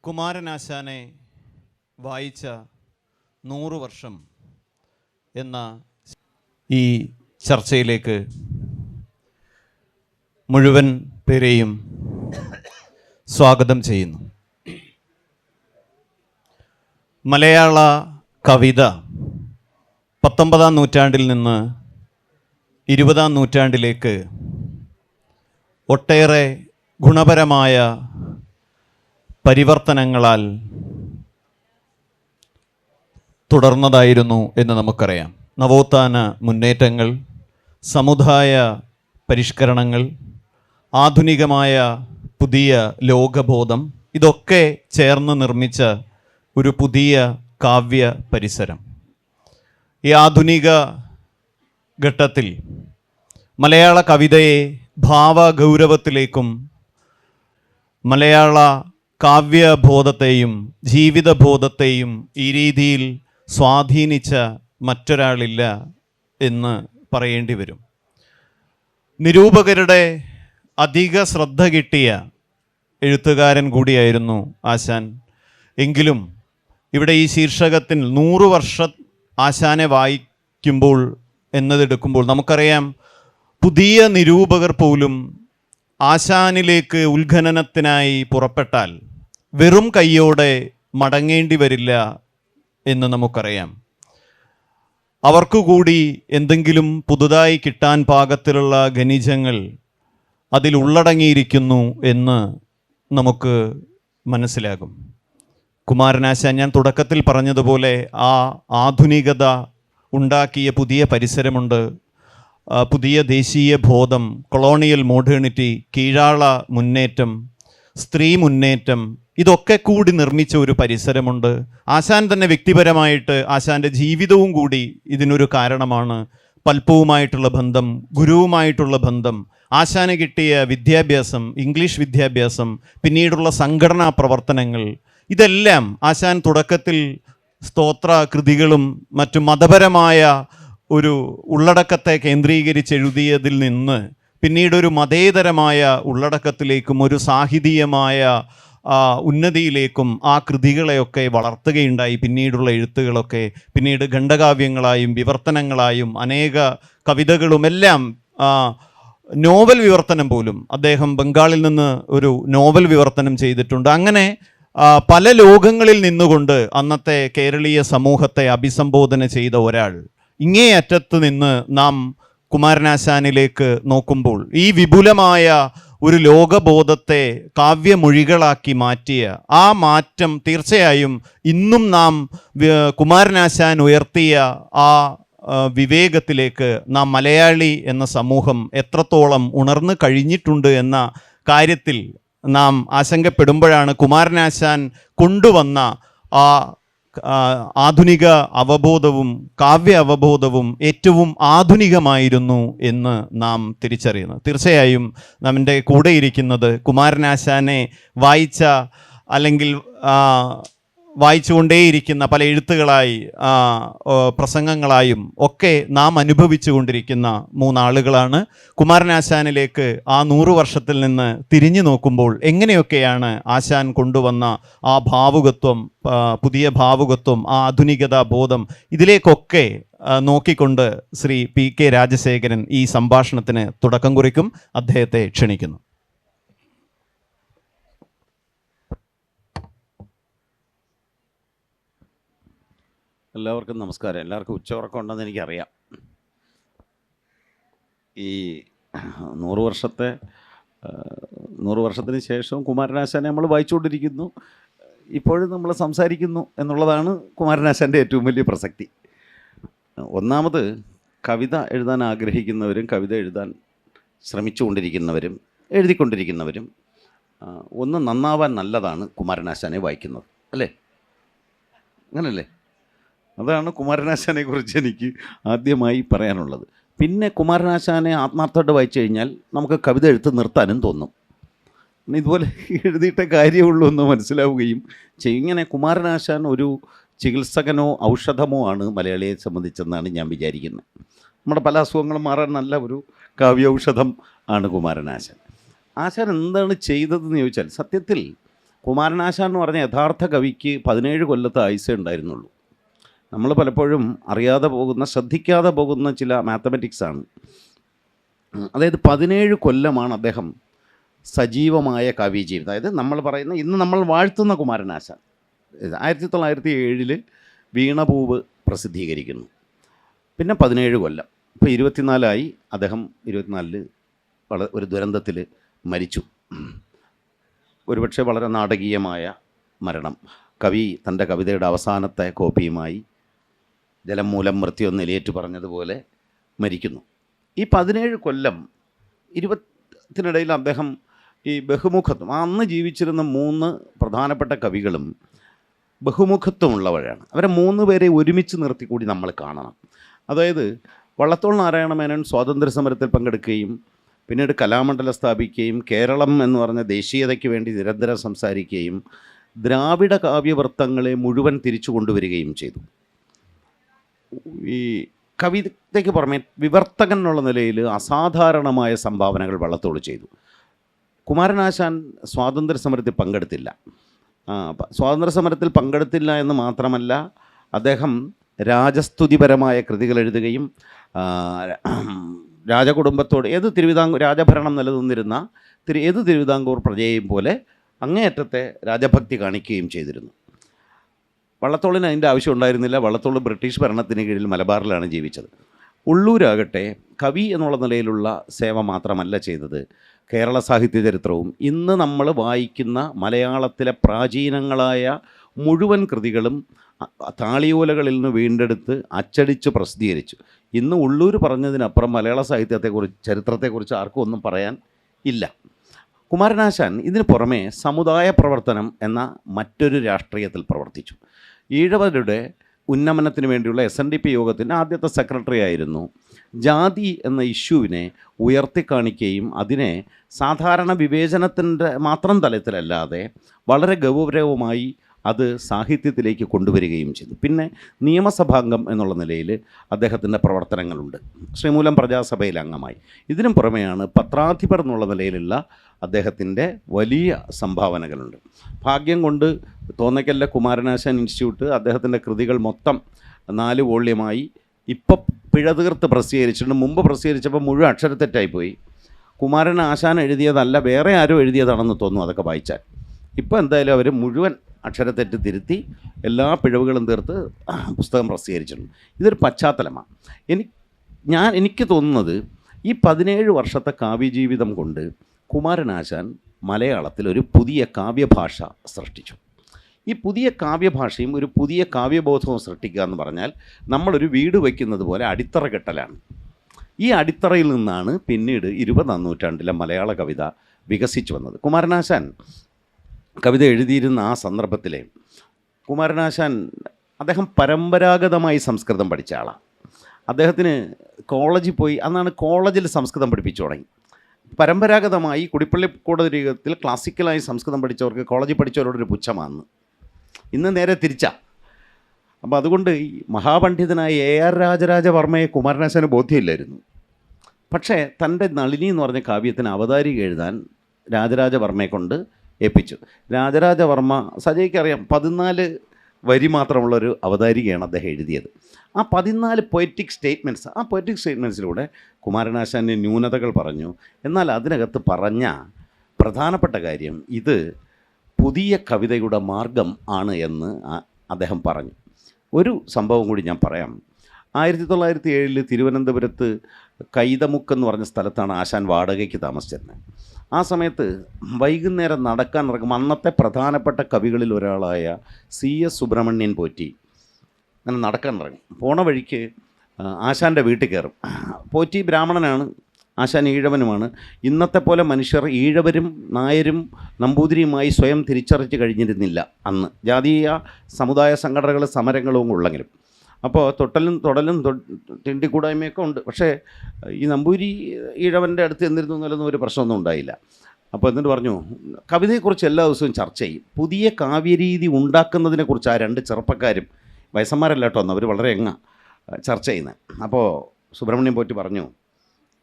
കുമാരനാശാനെ വായിച്ച 100 വർഷം എന്ന ഈ ചർച്ചയിലേക്ക് മുഴുവൻ പേരെയും സ്വാഗതം ചെയ്യുന്നു. മലയാള കവിത 19-ാം നൂറ്റാണ്ടിൽ നിന്ന് 20-ാം നൂറ്റാണ്ടിലേക്ക് ഒട്ടേറെ ഗുണപരമായ പരിവർത്തനങ്ങളാൽ തുടർന്നതായിരുന്നു എന്ന് നമുക്കറിയാം. നവോത്ഥാന മുന്നേറ്റങ്ങൾ, സമുദായ പരിഷ്കരണങ്ങൾ, ആധുനികമായ പുതിയ ലോകബോധം, ഇതൊക്കെ ചേർന്ന് നിർമ്മിച്ച ഒരു പുതിയ കാവ്യ പരിസരം. ഈ ആധുനിക ഘട്ടത്തിൽ മലയാള കവിതയെ ഭാവഗൗരവത്തിലേക്കും മലയാള കാവ്യബോധത്തെയും ജീവിതബോധത്തെയും ഈ രീതിയിൽ സ്വാധീനിച്ച മറ്റൊരാളില്ല എന്ന് പറയേണ്ടി വരും. നിരൂപകരുടെ അധിക ശ്രദ്ധ കിട്ടിയ എഴുത്തുകാരൻ കൂടിയായിരുന്നു ആശാൻ. എങ്കിലും ഇവിടെ ഈ ശീർഷകത്തിൽ 100 വർഷം ആശാനെ വായിക്കുമ്പോൾ എന്നതെടുക്കുമ്പോൾ നമുക്കറിയാം, പുതിയ നിരൂപകർ പോലും ആശാനിലേക്ക് ഉത്ഖനനത്തിനായി പുറപ്പെട്ടാൽ വെറും കൈയോടെ മടങ്ങേണ്ടി വരില്ല എന്ന് നമുക്കറിയാം. അവർക്കു കൂടി എന്തെങ്കിലും പുതുതായി കിട്ടാൻ പാകത്തിലുള്ള ഖനിജങ്ങൾ അതിൽ ഉള്ളടങ്ങിയിരിക്കുന്നു എന്ന് നമുക്ക് മനസ്സിലാകും. കുമാരനാശാൻ, ഞാൻ തുടക്കത്തിൽ പറഞ്ഞതുപോലെ, ആ ആധുനികത ഉണ്ടാക്കിയ പുതിയ പരിസരമുണ്ട്, പുതിയ ദേശീയ ബോധം, കൊളോണിയൽ മോഡേണിറ്റി, കീഴാള മുന്നേറ്റം, സ്ത്രീ മുന്നേറ്റം, ഇതൊക്കെ കൂടി നിർമ്മിച്ച ഒരു പരിസരമുണ്ട്. ആശാൻ തന്നെ വ്യക്തിപരമായിട്ട് ആശാൻ്റെ ജീവിതവും കൂടി ഇതിനൊരു കാരണമാണ്. പൽപ്പവുമായിട്ടുള്ള ബന്ധം, ഗുരുവുമായിട്ടുള്ള ബന്ധം, ആശാന് കിട്ടിയ വിദ്യാഭ്യാസം, ഇംഗ്ലീഷ് വിദ്യാഭ്യാസം, പിന്നീടുള്ള സംഘടനാ പ്രവർത്തനങ്ങൾ, ഇതെല്ലാം ആശാൻ തുടക്കത്തിൽ സ്തോത്ര കൃതികളും മറ്റു മതപരമായ ഒരു ഉള്ളടക്കത്തെ കേന്ദ്രീകരിച്ചെഴുതിയതിൽ നിന്ന് പിന്നീടൊരു മതേതരമായ ഉള്ളടക്കത്തിലേക്കും ഒരു സാഹിതീയമായ ഉന്നതിയിലേക്കും ആ കൃതികളെയൊക്കെ വളർത്തുകയുണ്ടായി. പിന്നീടുള്ള എഴുത്തുകളൊക്കെ പിന്നീട് ഖണ്ഡകാവ്യങ്ങളായും വിവർത്തനങ്ങളായും അനേക കവിതകളുമെല്ലാം, നോവൽ വിവർത്തനം പോലും അദ്ദേഹം ബംഗാളിൽ നിന്ന് ഒരു നോവൽ വിവർത്തനം ചെയ്തിട്ടുണ്ട്. അങ്ങനെ പല ലോകങ്ങളിൽ നിന്നുകൊണ്ട് അന്നത്തെ കേരളീയ സമൂഹത്തെ അഭിസംബോധന ചെയ്ത ഒരാൾ. ഇങ്ങേയറ്റത്ത് നിന്ന് നാം കുമാരനാശാനിലേക്ക് നോക്കുമ്പോൾ ഈ വിപുലമായ ഒരു ലോകബോധത്തെ കാവ്യമൊഴികളാക്കി മാറ്റിയ ആ മാറ്റം തീർച്ചയായും ഇന്നും നാം കുമാരനാശാൻ ഉയർത്തിയ ആ വിവേകത്തിലേക്ക് നാം മലയാളി എന്ന സമൂഹം എത്രത്തോളം ഉണർന്നു കഴിഞ്ഞിട്ടുണ്ട് എന്ന കാര്യത്തിൽ നാം ആശങ്കപ്പെടുമ്പോഴാണ് കുമാരനാശാൻ കൊണ്ടുവന്ന ആ ആധുനിക അവബോധവും കാവ്യ അവബോധവും ഏറ്റവും ആധുനികമായിരുന്നു എന്ന് നാം തിരിച്ചറിയുന്നത്. തീർച്ചയായും നമ്മുടെ കൂടെയിരിക്കുന്നത് കുമാരനാശാനെ വായിച്ച അല്ലെങ്കിൽ വായിച്ചുകൊണ്ടേയിരിക്കുന്ന പല എഴുത്തുകളായി പ്രസംഗങ്ങളായും ഒക്കെ നാം അനുഭവിച്ചു കൊണ്ടിരിക്കുന്ന 3 ആളുകളാണ്. കുമാരനാശാനിലേക്ക് ആ 100 വർഷത്തിൽ നിന്ന് തിരിഞ്ഞു നോക്കുമ്പോൾ എങ്ങനെയൊക്കെയാണ് ആശാൻ കൊണ്ടുവന്ന ആ ഭാവുകത്വം, പുതിയ ഭാവുകത്വം, ആ ആധുനികതാ ബോധം, ഇതിലേക്കൊക്കെ നോക്കിക്കൊണ്ട് ശ്രീ PK രാജശേഖരൻ ഈ സംഭാഷണത്തിന് തുടക്കം കുറിക്കും. അദ്ദേഹത്തെ ക്ഷണിക്കുന്നു. എല്ലാവർക്കും നമസ്കാരം. എല്ലാവർക്കും ഉച്ചയുറക്കം ഉണ്ടെന്ന് എനിക്കറിയാം. ഈ 100 വർഷത്തിന് ശേഷം കുമാരനാശാനെ നമ്മൾ വായിച്ചുകൊണ്ടിരിക്കുന്നു, ഇപ്പോഴും നമ്മൾ സംസാരിക്കുന്നു എന്നുള്ളതാണ് കുമാരനാശാൻ്റെ ഏറ്റവും വലിയ പ്രസക്തി. ഒന്നാമത്, കവിത എഴുതാൻ ആഗ്രഹിക്കുന്നവരും കവിത എഴുതാൻ ശ്രമിച്ചുകൊണ്ടിരിക്കുന്നവരും എഴുതിക്കൊണ്ടിരിക്കുന്നവരും ഒന്ന് നന്നാവാൻ നല്ലതാണ് കുമാരനാശാനെ വായിക്കുന്നത്, അല്ലേ? അങ്ങനല്ലേ? അതാണ് കുമാരനാശാനെ കുറിച്ച് എനിക്ക് ആദ്യമായി പറയാനുള്ളത്. പിന്നെ കുമാരനാശാനെ ആത്മാർത്ഥമായിട്ട് വായിച്ചു കഴിഞ്ഞാൽ നമുക്ക് കവിത എഴുത്ത് നിർത്താനും തോന്നും. ഇതുപോലെ എഴുതിയിട്ട കാര്യമുള്ളൂ എന്ന് മനസ്സിലാവുകയും ചെയ്യും. ഇങ്ങനെ കുമാരനാശാൻ ഒരു ചികിത്സകനോ ഔഷധമോ ആണ് മലയാളിയെ സംബന്ധിച്ചെന്നാണ് ഞാൻ വിചാരിക്കുന്നത്. നമ്മുടെ പല അസുഖങ്ങളും മാറാൻ നല്ല ഒരു കാവ്യൌഷധം ആണ് കുമാരനാശാൻ. ആശാൻ എന്താണ് ചെയ്തതെന്ന് ചോദിച്ചാൽ, സത്യത്തിൽ കുമാരനാശാൻ എന്ന് പറഞ്ഞ യഥാർത്ഥ കവിക്ക് 17 കൊല്ലത്തെ ആയുസ്സേ ഉണ്ടായിരുന്നുള്ളൂ. നമ്മൾ പലപ്പോഴും അറിയാതെ പോകുന്ന, ശ്രദ്ധിക്കാതെ പോകുന്ന ചില മാത്തമാറ്റിക്സാണ്. അതായത് 17 കൊല്ലമാണ് അദ്ദേഹം സജീവമായ കാവ്യജീവിതം. അതായത് നമ്മൾ പറയുന്ന, ഇന്ന് നമ്മൾ വാഴ്ത്തുന്ന കുമാരനാശാൻ 1907 വീണപൂവ് പ്രസിദ്ധീകരിക്കുന്നു. പിന്നെ 17 കൊല്ലം, ഇപ്പോൾ 24 അദ്ദേഹം 24 ഒരു ദുരന്തത്തിൽ മരിച്ചു. ഒരുപക്ഷെ വളരെ നാടകീയമായ മരണം. കവി തൻ്റെ കവിതയുടെ അവസാനത്തെ കോപ്പിയുമായി ജലം മൂലം മൃത്യു എന്ന് എലിയേറ്റ് പറഞ്ഞതുപോലെ മരിക്കുന്നു. ഈ 17 കൊല്ലം 20-ത്തിനിടയിൽ അദ്ദേഹം ഈ ബഹുമുഖത്വം, അന്ന് ജീവിച്ചിരുന്ന 3 പ്രധാനപ്പെട്ട കവികളും ബഹുമുഖത്വമുള്ളവരാണ്. അവരെ 3 പേരെ ഒരുമിച്ച് നിർത്തി കൂടി നമ്മൾ കാണണം. അതായത് വള്ളത്തോൾ നാരായണ മേനോൻ സ്വാതന്ത്ര്യ സമരത്തിൽ പങ്കെടുക്കുകയും പിന്നീട് കലാമണ്ഡലം സ്ഥാപിക്കുകയും കേരളം എന്ന് പറഞ്ഞ ദേശീയതയ്ക്ക് വേണ്ടി നിരന്തരം സംസാരിക്കുകയും ദ്രാവിഡ കാവ്യവൃത്തങ്ങളെ മുഴുവൻ തിരിച്ചു കൊണ്ടുവരികയും ചെയ്തു. ഈ കവിതയ്ക്ക് പുറമെ വിവർത്തകൻ എന്നുള്ള നിലയിൽ അസാധാരണമായ സംഭാവനകൾ വള്ളത്തോൾ ചെയ്തു. കുമാരനാശാൻ സ്വാതന്ത്ര്യ സമരത്തിൽ പങ്കെടുത്തില്ല. സ്വാതന്ത്ര്യ സമരത്തിൽ പങ്കെടുത്തില്ല എന്ന് മാത്രമല്ല, അദ്ദേഹം രാജസ്തുതിപരമായ കൃതികൾ എഴുതുകയും രാജകുടുംബത്തോട് രാജഭരണം നിലനിന്നിരുന്ന തിരുവിതാംകൂർ പ്രജയെയും പോലെ അങ്ങേയറ്റത്തെ രാജഭക്തി കാണിക്കുകയും ചെയ്തിരുന്നു. വള്ളത്തോളിന് അതിൻ്റെ ആവശ്യം ഉണ്ടായിരുന്നില്ല. വള്ളത്തോൾ ബ്രിട്ടീഷ് ഭരണത്തിന് കീഴിൽ മലബാറിലാണ് ജീവിച്ചത്. ഉള്ളൂരാകട്ടെ കവി എന്നുള്ള നിലയിലുള്ള സേവ മാത്രമല്ല ചെയ്തത്, കേരള സാഹിത്യ ചരിത്രവും ഇന്ന് നമ്മൾ വായിക്കുന്ന മലയാളത്തിലെ പ്രാചീനങ്ങളായ മുഴുവൻ കൃതികളും താളിയോലകളിൽ നിന്ന് വീണ്ടെടുത്ത് അച്ചടിച്ച് പ്രസിദ്ധീകരിച്ചു. ഇന്ന് ഉള്ളൂർ പറഞ്ഞതിനപ്പുറം മലയാള സാഹിത്യത്തെക്കുറിച്ച്, ചരിത്രത്തെക്കുറിച്ച് ആർക്കും ഒന്നും പറയാൻ ഇല്ല. കുമാരനാശാൻ ഇതിന് പുറമെ സമുദായ പ്രവർത്തനം എന്ന മറ്റൊരു രാഷ്ട്രീയത്തിൽ പ്രവർത്തിച്ചു. ഈഴവരുടെ ഉന്നമനത്തിന് വേണ്ടിയുള്ള SNDP യോഗത്തിൻ്റെ ആദ്യത്തെ സെക്രട്ടറി ആയിരുന്നു. ജാതി എന്ന ഇഷ്യൂവിനെ ഉയർത്തിക്കാണിക്കുകയും അതിനെ സാധാരണ വിവേചനത്തിൻ്റെ മാത്രം തലത്തിലല്ലാതെ വളരെ ഗൗരവമായി അത് സാഹിത്യത്തിലേക്ക് കൊണ്ടുവരികയും ചെയ്തു. പിന്നെ നിയമസഭാംഗം എന്നുള്ള നിലയിൽ അദ്ദേഹത്തിൻ്റെ പ്രവർത്തനങ്ങളുണ്ട്. ശ്രീമൂലം പ്രജാസഭയിൽ അംഗമായി. ഇതിനും പുറമെയാണ് പത്രാധിപർ എന്നുള്ള നിലയിലുള്ള അദ്ദേഹത്തിൻ്റെ വലിയ സംഭാവനകളുണ്ട്. ഭാഗ്യം കൊണ്ട് തോന്നയ്ക്കലിലെ കുമാരനാശാൻ ഇൻസ്റ്റിറ്റ്യൂട്ട് അദ്ദേഹത്തിൻ്റെ കൃതികൾ മൊത്തം 4 വോള്യമായി ഇപ്പം പിഴ തീർത്ത് പ്രസിദ്ധീകരിച്ചിട്ടുണ്ട്. മുമ്പ് പ്രസിദ്ധീകരിച്ചപ്പോൾ മുഴുവൻ അക്ഷരത്തെറ്റായിപ്പോയി. കുമാരനാശാൻ എഴുതിയതല്ല, വേറെ ആരോ എഴുതിയതാണെന്ന് തോന്നുന്നു അതൊക്കെ വായിച്ചാൽ. ഇപ്പോൾ എന്തായാലും അവർ മുഴുവൻ അക്ഷരത്തെറ്റ് തിരുത്തി എല്ലാ പിഴവുകളും തീർത്ത് പുസ്തകം പ്രസിദ്ധീകരിച്ചിട്ടുണ്ട്. ഇതൊരു പശ്ചാത്തലമാണ്. എനിക്ക് തോന്നുന്നത് ഈ 17 വർഷത്തെ കാവ്യജീവിതം കൊണ്ട് കുമാരനാശാൻ മലയാളത്തിൽ ഒരു പുതിയ കാവ്യഭാഷ സൃഷ്ടിച്ചു. ഈ പുതിയ കാവ്യഭാഷയും ഒരു പുതിയ കാവ്യബോധവും സൃഷ്ടിക്കുക എന്ന് പറഞ്ഞാൽ നമ്മളൊരു വീട് വയ്ക്കുന്നത് പോലെ അടിത്തറ കെട്ടലാണ്. ഈ അടിത്തറയിൽ നിന്നാണ് പിന്നീട് 20-ാം നൂറ്റാണ്ടിലെ മലയാള കവിത വികസിച്ചു വന്നത്. കുമാരനാശാൻ കവിത എഴുതിയിരുന്ന ആ സന്ദർഭത്തിലെ കുമാരനാശാൻ അദ്ദേഹം പരമ്പരാഗതമായി സംസ്കൃതം പഠിച്ച ആളാണ്. അദ്ദേഹത്തിന് കോളേജിൽ പോയി, അന്നാണ് കോളേജിൽ സംസ്കൃതം പഠിപ്പിച്ചു തുടങ്ങി. പരമ്പരാഗതമായി കുടിപ്പള്ളിക്കൂട രീതിയിൽ ക്ലാസിക്കലായി സംസ്കൃതം പഠിച്ചവർക്ക് കോളേജിൽ പഠിച്ചവരോടൊരു പുച്ഛമാണ്. ഇന്ന് നേരെ തിരിച്ചാ. അപ്പോൾ അതുകൊണ്ട് ഈ മഹാപണ്ഡിതനായ AR രാജരാജവർമ്മയെ കുമാരനാശാന് ബോധ്യമില്ലായിരുന്നു. പക്ഷേ തൻ്റെ നളിനി എന്ന് പറഞ്ഞ കാവ്യത്തിന് അവതാരിക എഴുതാൻ രാജരാജവർമ്മയെ കൊണ്ട് ഏൽപ്പിച്ചു. രാജരാജവർമ്മ, സജയ്ക്കറിയാം, 14 വരി മാത്രമുള്ളൊരു അവതാരികയാണ് അദ്ദേഹം എഴുതിയത്. ആ 14 പൊയറ്റിക് സ്റ്റേറ്റ്മെൻറ്റ്സ്, ആ പൊയറ്റിക് സ്റ്റേറ്റ്മെൻറ്റ്സിലൂടെ കുമാരനാശാൻ്റെ ന്യൂനതകൾ പറഞ്ഞു. എന്നാൽ അതിനകത്ത് പറഞ്ഞ പ്രധാനപ്പെട്ട കാര്യം ഇത് പുതിയ കവിതയുടെ മാർഗം ആണ് എന്ന് അദ്ദേഹം പറഞ്ഞു. ഒരു സംഭവം കൂടി ഞാൻ പറയാം. 1907 തിരുവനന്തപുരത്ത് കൈതമുക്കെന്ന് പറഞ്ഞ സ്ഥലത്താണ് ആശാൻ വാടകയ്ക്ക് താമസിച്ചിരുന്നത്. ആ സമയത്ത് വൈകുന്നേരം നടക്കാൻ ഇറങ്ങും അന്നത്തെ പ്രധാനപ്പെട്ട കവികളിൽ ഒരാളായ CS സുബ്രഹ്മണ്യൻ പോറ്റി അങ്ങനെ നടക്കാൻ ഇറങ്ങും. പോണ വഴിക്ക് ആശാൻ്റെ വീട്ടിൽ കയറും. പോറ്റി ബ്രാഹ്മണനാണ്, ആശാൻ ഈഴവനുമാണ്. ഇന്നത്തെ പോലെ മനുഷ്യർ ഈഴവരും നായരും നമ്പൂതിരിയുമായി സ്വയം തിരിച്ചറിച്ച് കഴിഞ്ഞിരുന്നില്ല അന്ന്. ജാതീയ സമുദായ സംഘടനകളും സമരങ്ങളും ഉള്ളെങ്കിലും. അപ്പോൾ തൊടലും തിണ്ടിക്കൂടായ്മയൊക്കെ ഉണ്ട്. പക്ഷേ ഈ നമ്പൂരി ഈഴവൻ്റെ അടുത്ത് എന്നിരുന്നു എന്നൊന്നും ഒരു പ്രശ്നമൊന്നും ഉണ്ടായില്ല. അപ്പോൾ എന്നിട്ട് പറഞ്ഞു, കവിതയെക്കുറിച്ച് എല്ലാ ദിവസവും ചർച്ച ചെയ്യും. പുതിയ കാവ്യരീതി ഉണ്ടാക്കുന്നതിനെക്കുറിച്ച് ആ 2 ചെറുപ്പക്കാരും, വയസ്സന്മാരല്ല കേട്ടോ, അവർ വളരെ ചർച്ച ചെയ്യുന്നത്. അപ്പോൾ സുബ്രഹ്മണ്യം പോറ്റി പറഞ്ഞു,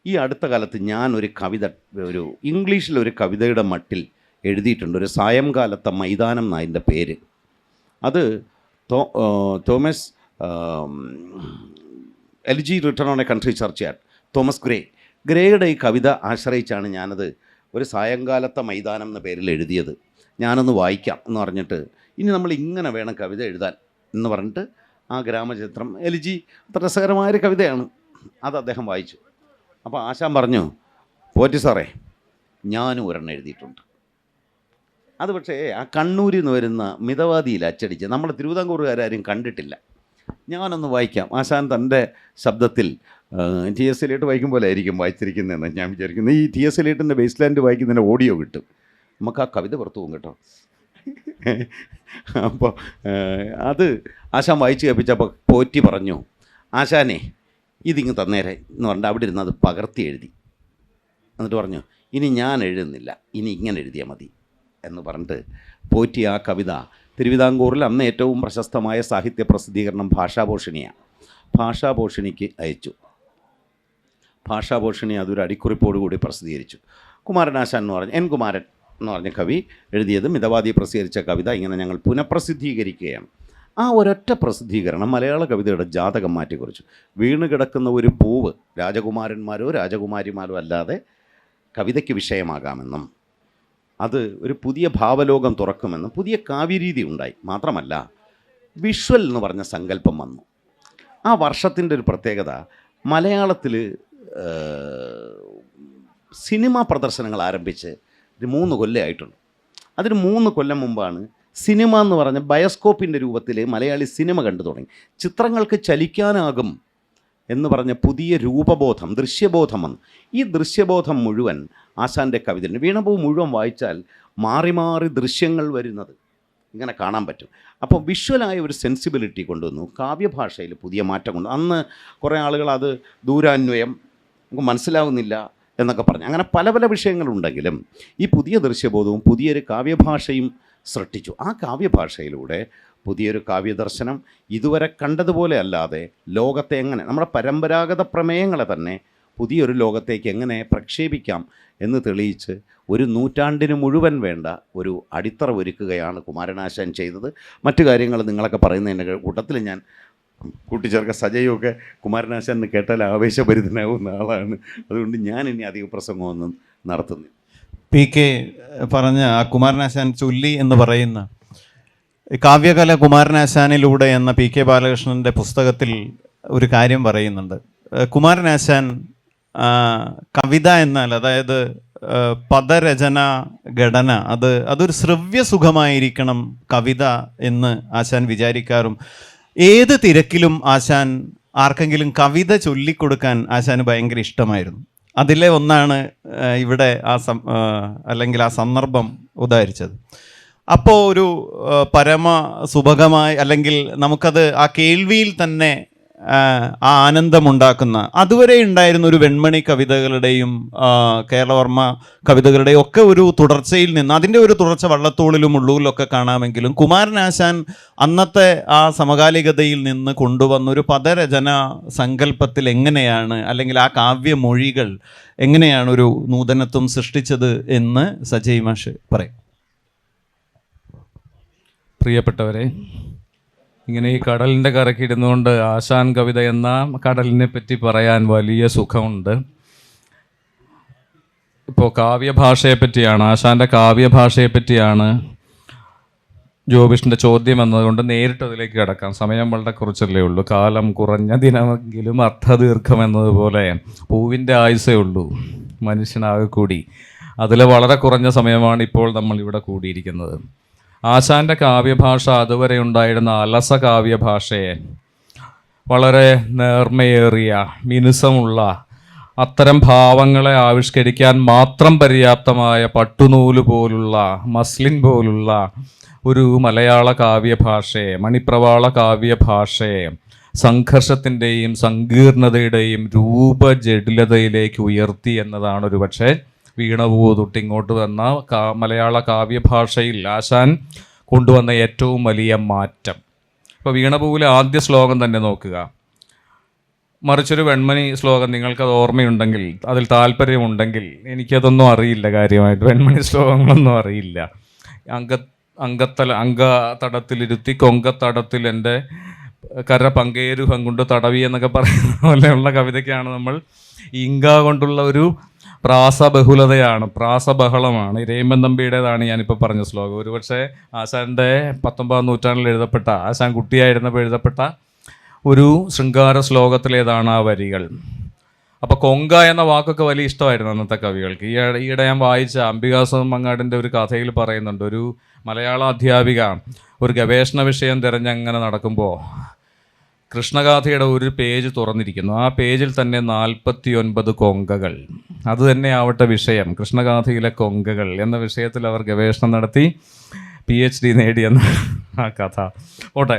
ഈ അടുത്ത കാലത്ത് ഞാൻ ഒരു കവിത, ഒരു ഇംഗ്ലീഷിലൊരു കവിതയുടെ മട്ടിൽ എഴുതിയിട്ടുണ്ട്. ഒരു സായംകാലത്തെ മൈതാനം എന്നതിൻ്റെ പേര്. അത് Thomas LG written on a country church Thomas ഗ്രേയുടെ ഈ കവിത ആശ്രയിച്ചാണ് ഞാനത് ഒരു സായങ്കാലത്തെ മൈതാനം എന്ന പേരിൽ എഴുതിയത്. ഞാനൊന്ന് വായിക്കാം എന്ന് പറഞ്ഞിട്ട്, ഇനി നമ്മൾ ഇങ്ങനെ വേണം കവിത എഴുതാൻ എന്ന് പറഞ്ഞിട്ട് ആ ഗ്രാമചിത്രം LG അത്ര രസകരമായൊരു കവിതയാണ്. അത് അദ്ദേഹം വായിച്ചു. അപ്പോൾ ആശാൻ പറഞ്ഞു, പോറ്റി സാറേ ഞാനും ഒരെണ്ണം എഴുതിയിട്ടുണ്ട്. അത് പക്ഷേ ആ കണ്ണൂരിൽ നിന്ന് വരുന്ന മിതവാദിയിൽ അച്ചടിച്ച് നമ്മൾ തിരുവിതാംകൂറുകാരും കണ്ടിട്ടില്ല. ഞാനൊന്ന് വായിക്കാം. ആശാൻ തൻ്റെ ശബ്ദത്തിൽ TS എലീട്ട് വായിക്കും പോലെ ആയിരിക്കും വായിച്ചിരിക്കുന്നതെന്ന് ഞാൻ വിചാരിക്കുന്നു. ഈ TS എലീട്ടിൻ്റെ ബേസ്ലാൻഡ് വായിക്കുന്നതിൻ്റെ ഓഡിയോ കിട്ടും. നമുക്ക് ആ കവിത പുറത്തു പോകും കേട്ടോ. അപ്പോൾ അത് ആശാൻ വായിച്ച് കേൾപ്പിച്ചപ്പോൾ പോറ്റി പറഞ്ഞു, ആശാനെ ഇതിങ്ങ് തന്നേരെ എന്ന് പറഞ്ഞിട്ട് അവിടെ ഇരുന്ന് അത് പകർത്തി എഴുതി. എന്നിട്ട് പറഞ്ഞു, ഇനി ഞാൻ എഴുതുന്നില്ല, ഇനി ഇങ്ങനെ എഴുതിയാൽ മതി എന്ന് പറഞ്ഞിട്ട് പോറ്റി ആ കവിത തിരുവിതാംകൂറിൽ അന്ന് ഏറ്റവും പ്രശസ്തമായ സാഹിത്യ പ്രസിദ്ധീകരണം ഭാഷാഭൂഷണിയാണ്. ഭാഷാഭൂഷണിക്ക് അയച്ചു. ഭാഷാഭൂഷണി അതൊരു അടിക്കുറിപ്പോടുകൂടി പ്രസിദ്ധീകരിച്ചു. കുമാരനാശാൻ എന്ന് പറഞ്ഞ N. കുമാരൻ എന്ന് പറഞ്ഞ കവി എഴുതിയത് മിതവാദി പ്രസിദ്ധീകരിച്ച കവിത ഇങ്ങനെ ഞങ്ങൾ പുനഃപ്രസിദ്ധീകരിക്കുകയാണ്. ആ ഒരൊറ്റ പ്രസിദ്ധീകരണം മലയാള കവിതയുടെ ജാതകം മാറ്റിക്കുറിച്ചു. വീണ് കിടക്കുന്ന ഒരു പൂവ് രാജകുമാരന്മാരോ രാജകുമാരിമാരോ അല്ലാതെ കവിതയ്ക്ക് വിഷയമാകാമെന്നും അത് ഒരു പുതിയ ഭാവലോകം തുറക്കുമെന്നും പുതിയ കാവ്യരീതി ഉണ്ടായി. മാത്രമല്ല വിഷ്വൽ എന്ന് പറഞ്ഞ സങ്കല്പം വന്നു. ആ വർഷത്തിൻ്റെ ഒരു പ്രത്യേകത, മലയാളത്തിൽ സിനിമാ പ്രദർശനങ്ങൾ ആരംഭിച്ച് 3 കൊല്ലമായിട്ടുണ്ട്. അതിന് 3 കൊല്ലം മുമ്പാണ് സിനിമ എന്ന് പറഞ്ഞ ബയോസ്കോപ്പിൻ്റെ രൂപത്തിൽ മലയാളി സിനിമ കണ്ടു തുടങ്ങി. ചിത്രങ്ങൾക്ക് ചലിക്കാനാകും എന്ന് പറഞ്ഞ പുതിയ രൂപബോധം, ദൃശ്യബോധം വന്നു. ഈ ദൃശ്യബോധം മുഴുവൻ ആശാൻ്റെ കവിതയുണ്ട്. വീണപൂ മുഴുവൻ വായിച്ചാൽ മാറി മാറി ദൃശ്യങ്ങൾ വരുന്നത് ഇങ്ങനെ കാണാൻ പറ്റും. അപ്പോൾ വിഷ്വലായ ഒരു സെൻസിബിലിറ്റി കൊണ്ടുവന്നു. കാവ്യഭാഷയിൽ പുതിയ മാറ്റം കൊണ്ടു. അന്ന് കുറേ ആളുകൾ അത് ദൂരാന്വയം, നമുക്ക് മനസ്സിലാവുന്നില്ല എന്നൊക്കെ പറഞ്ഞു. അങ്ങനെ പല പല വിഷയങ്ങളുണ്ടെങ്കിലും ഈ പുതിയ ദൃശ്യബോധവും പുതിയൊരു കാവ്യഭാഷയും സൃഷ്ടിച്ചു. ആ കാവ്യഭാഷയിലൂടെ പുതിയൊരു കാവ്യദർശനം ഇതുവരെ കണ്ടതുപോലെ അല്ലാതെ ലോകത്തെ എങ്ങനെ, നമ്മുടെ പരമ്പരാഗത പ്രമേയങ്ങളെ തന്നെ പുതിയൊരു ലോകത്തേക്ക് എങ്ങനെ പ്രക്ഷേപിക്കാം എന്ന് തെളിയിച്ച് ഒരു നൂറ്റാണ്ടിന് മുഴുവൻ വേണ്ട ഒരു അടിത്തറ ഒരുക്കുകയാണ് കുമാരനാശാൻ ചെയ്തത്. മറ്റു കാര്യങ്ങൾ നിങ്ങളൊക്കെ പറയുന്നതിൻ്റെ കൂട്ടത്തിൽ ഞാൻ കൂട്ടിച്ചേർക്ക സജയൊക്കെ കുമാരനാശാൻ കേട്ടാൽ ആവേശഭരിതനാവുന്ന ആളാണ്. അതുകൊണ്ട് ഞാൻ ഇനി അധിക പ്രസംഗമൊന്നും നടത്തുന്നില്ല. PK പറഞ്ഞ ആ കുമാരനാശാൻ ചൊല്ലി എന്ന് പറയുന്ന കാവ്യകല കുമാരനാശാനിലൂടെ എന്ന PK ബാലകൃഷ്ണൻ്റെ പുസ്തകത്തിൽ ഒരു കാര്യം പറയുന്നുണ്ട്. കുമാരനാശാൻ കവിത എന്നാൽ, അതായത് പദരചന ഘടന, അതൊരു ശ്രവ്യസുഖമായിരിക്കണം കവിത എന്ന് ആശാൻ വിചാരിക്കാറും ഏത് തിരക്കിലും ആശാൻ ആർക്കെങ്കിലും കവിത ചൊല്ലിക്കൊടുക്കാൻ ആശാന് ഭയങ്കര ഇഷ്ടമായിരുന്നു. അതിലെ ഒന്നാണ് ഇവിടെ അല്ലെങ്കിൽ ആ സന്ദർഭം ഉദാഹരിച്ചത്. അപ്പോൾ ഒരു പരമ സുഭഗമായി, അല്ലെങ്കിൽ നമുക്കത് ആ കേൾവിയിൽ തന്നെ ആ ആനന്ദമുണ്ടാക്കുന്ന, അതുവരെ ഉണ്ടായിരുന്ന ഒരു വെൺമണി കവിതകളുടെയും കേരളവർമ്മ കവിതകളുടെയും ഒക്കെ ഒരു തുടർച്ചയിൽ നിന്ന്, അതിൻ്റെ ഒരു തുടർച്ച വള്ളത്തോളിലും ഉള്ളൂരിലൊക്കെ കാണാമെങ്കിലും കുമാരനാശാൻ അന്നത്തെ ആ സമകാലികതയിൽ നിന്ന് കൊണ്ടുവന്ന ഒരു പദരചന സങ്കല്പത്തിൽ എങ്ങനെയാണ്, അല്ലെങ്കിൽ ആ കാവ്യമൊഴികൾ എങ്ങനെയാണ് ഒരു നൂതനത്വം സൃഷ്ടിച്ചത് എന്ന് സജയ് മാഷ് പറയും. പ്രിയപ്പെട്ടവരെ, ഇങ്ങനെ ഈ കടലിൻ്റെ കരക്കിടുന്നുകൊണ്ട് ആശാൻ കവിത എന്ന കടലിനെ പറ്റി പറയാൻ വലിയ സുഖമുണ്ട്. ഇപ്പോൾ കാവ്യഭാഷയെപ്പറ്റിയാണ്, ആശാൻ്റെ കാവ്യഭാഷയെപ്പറ്റിയാണ് ജോബിഷിൻ്റെ ചോദ്യം എന്നതുകൊണ്ട് നേരിട്ട് അതിലേക്ക് കിടക്കാം. സമയം വളരെ കുറച്ചല്ലേ ഉള്ളൂ. കാലം കുറഞ്ഞ ദിനമെങ്കിലും അർത്ഥദീർഘം എന്നതുപോലെ പൂവിൻ്റെ ആയുസേ ഉള്ളൂ മനുഷ്യനാകെ കൂടി. അതിൽ വളരെ കുറഞ്ഞ സമയമാണ് ഇപ്പോൾ നമ്മൾ ഇവിടെ കൂടിയിരിക്കുന്നത്. ആശാൻ്റെ കാവ്യഭാഷ അതുവരെ ഉണ്ടായിരുന്ന അലസ കാവ്യഭാഷയെ വളരെ നേർമയേറിയ, മിനുസമുള്ള, അത്തരം ഭാവങ്ങളെ ആവിഷ്കരിക്കാൻ മാത്രം പര്യാപ്തമായ പട്ടുനൂല് പോലുള്ള, മസ്ലിൻ പോലുള്ള ഒരു മലയാള കാവ്യഭാഷയെ, മണിപ്രവാള കാവ്യഭാഷയെ സംഘർഷത്തിൻ്റെയും സങ്കീർണതയുടെയും രൂപജടിലതയിലേക്ക് ഉയർത്തി എന്നതാണ് ഒരു പക്ഷേ വീണപൂ തൊട്ടിങ്ങോട്ട് വന്ന മലയാള കാവ്യഭാഷയിൽ ആശാൻ കൊണ്ടുവന്ന ഏറ്റവും വലിയ മാറ്റം. ഇപ്പോൾ വീണപൂവിലെ ആദ്യ ശ്ലോകം തന്നെ നോക്കുക. മറിച്ചൊരു വെൺമണി ശ്ലോകം നിങ്ങൾക്കത് ഓർമ്മയുണ്ടെങ്കിൽ, അതിൽ താല്പര്യമുണ്ടെങ്കിൽ, എനിക്കതൊന്നും അറിയില്ല കാര്യമായിട്ട്, വെൺമണി ശ്ലോകങ്ങളൊന്നും അറിയില്ല. അങ്കത്തടത്തിലിരുത്തി കൊങ്കത്തടത്തിൽ എൻ്റെ കര പങ്കേരുഹം കൊണ്ട് തടവി എന്നൊക്കെ പറയുന്ന പോലെയുള്ള കവിതയ്ക്കാണ് നമ്മൾ ഇങ്ക കൊണ്ടുള്ള ഒരു പ്രാസബഹുലതയാണ്, പ്രാസബഹളമാണ്. രേമൻ തമ്പിയുടേതാണ് ഞാനിപ്പോൾ പറഞ്ഞ ശ്ലോകം. ഒരുപക്ഷെ ആശാൻ്റെ 19-ാം നൂറ്റാണ്ടിൽ എഴുതപ്പെട്ട, ആശാൻ കുട്ടിയായിരുന്നപ്പോൾ എഴുതപ്പെട്ട ഒരു ശൃംഗാര ശ്ലോകത്തിലേതാണ് ആ വരികൾ. അപ്പോൾ കൊങ്ക എന്ന വാക്കൊക്കെ വലിയ ഇഷ്ടമായിരുന്നു അന്നത്തെ കവികൾക്ക്. ഈയിടെ ഞാൻ വായിച്ച അംബികാസുധൻ മങ്ങാടിൻ്റെ ഒരു കഥയിൽ പറയുന്നുണ്ട്, ഒരു മലയാള അധ്യാപിക ഒരു ഗവേഷണ വിഷയം തിരഞ്ഞങ്ങനെ നടക്കുമ്പോൾ കൃഷ്ണഗാഥയുടെ ഒരു പേജ് തുറന്നിരിക്കുന്നു. ആ പേജിൽ തന്നെ 49 കൊങ്കകൾ. അത് തന്നെ ആവട്ടെ വിഷയം, കൃഷ്ണഗാഥയിലെ കൊങ്കകൾ എന്ന വിഷയത്തിൽ അവർ ഗവേഷണം നടത്തി PhD നേടിയെന്ന ആ കഥ. ഓട്ടെ,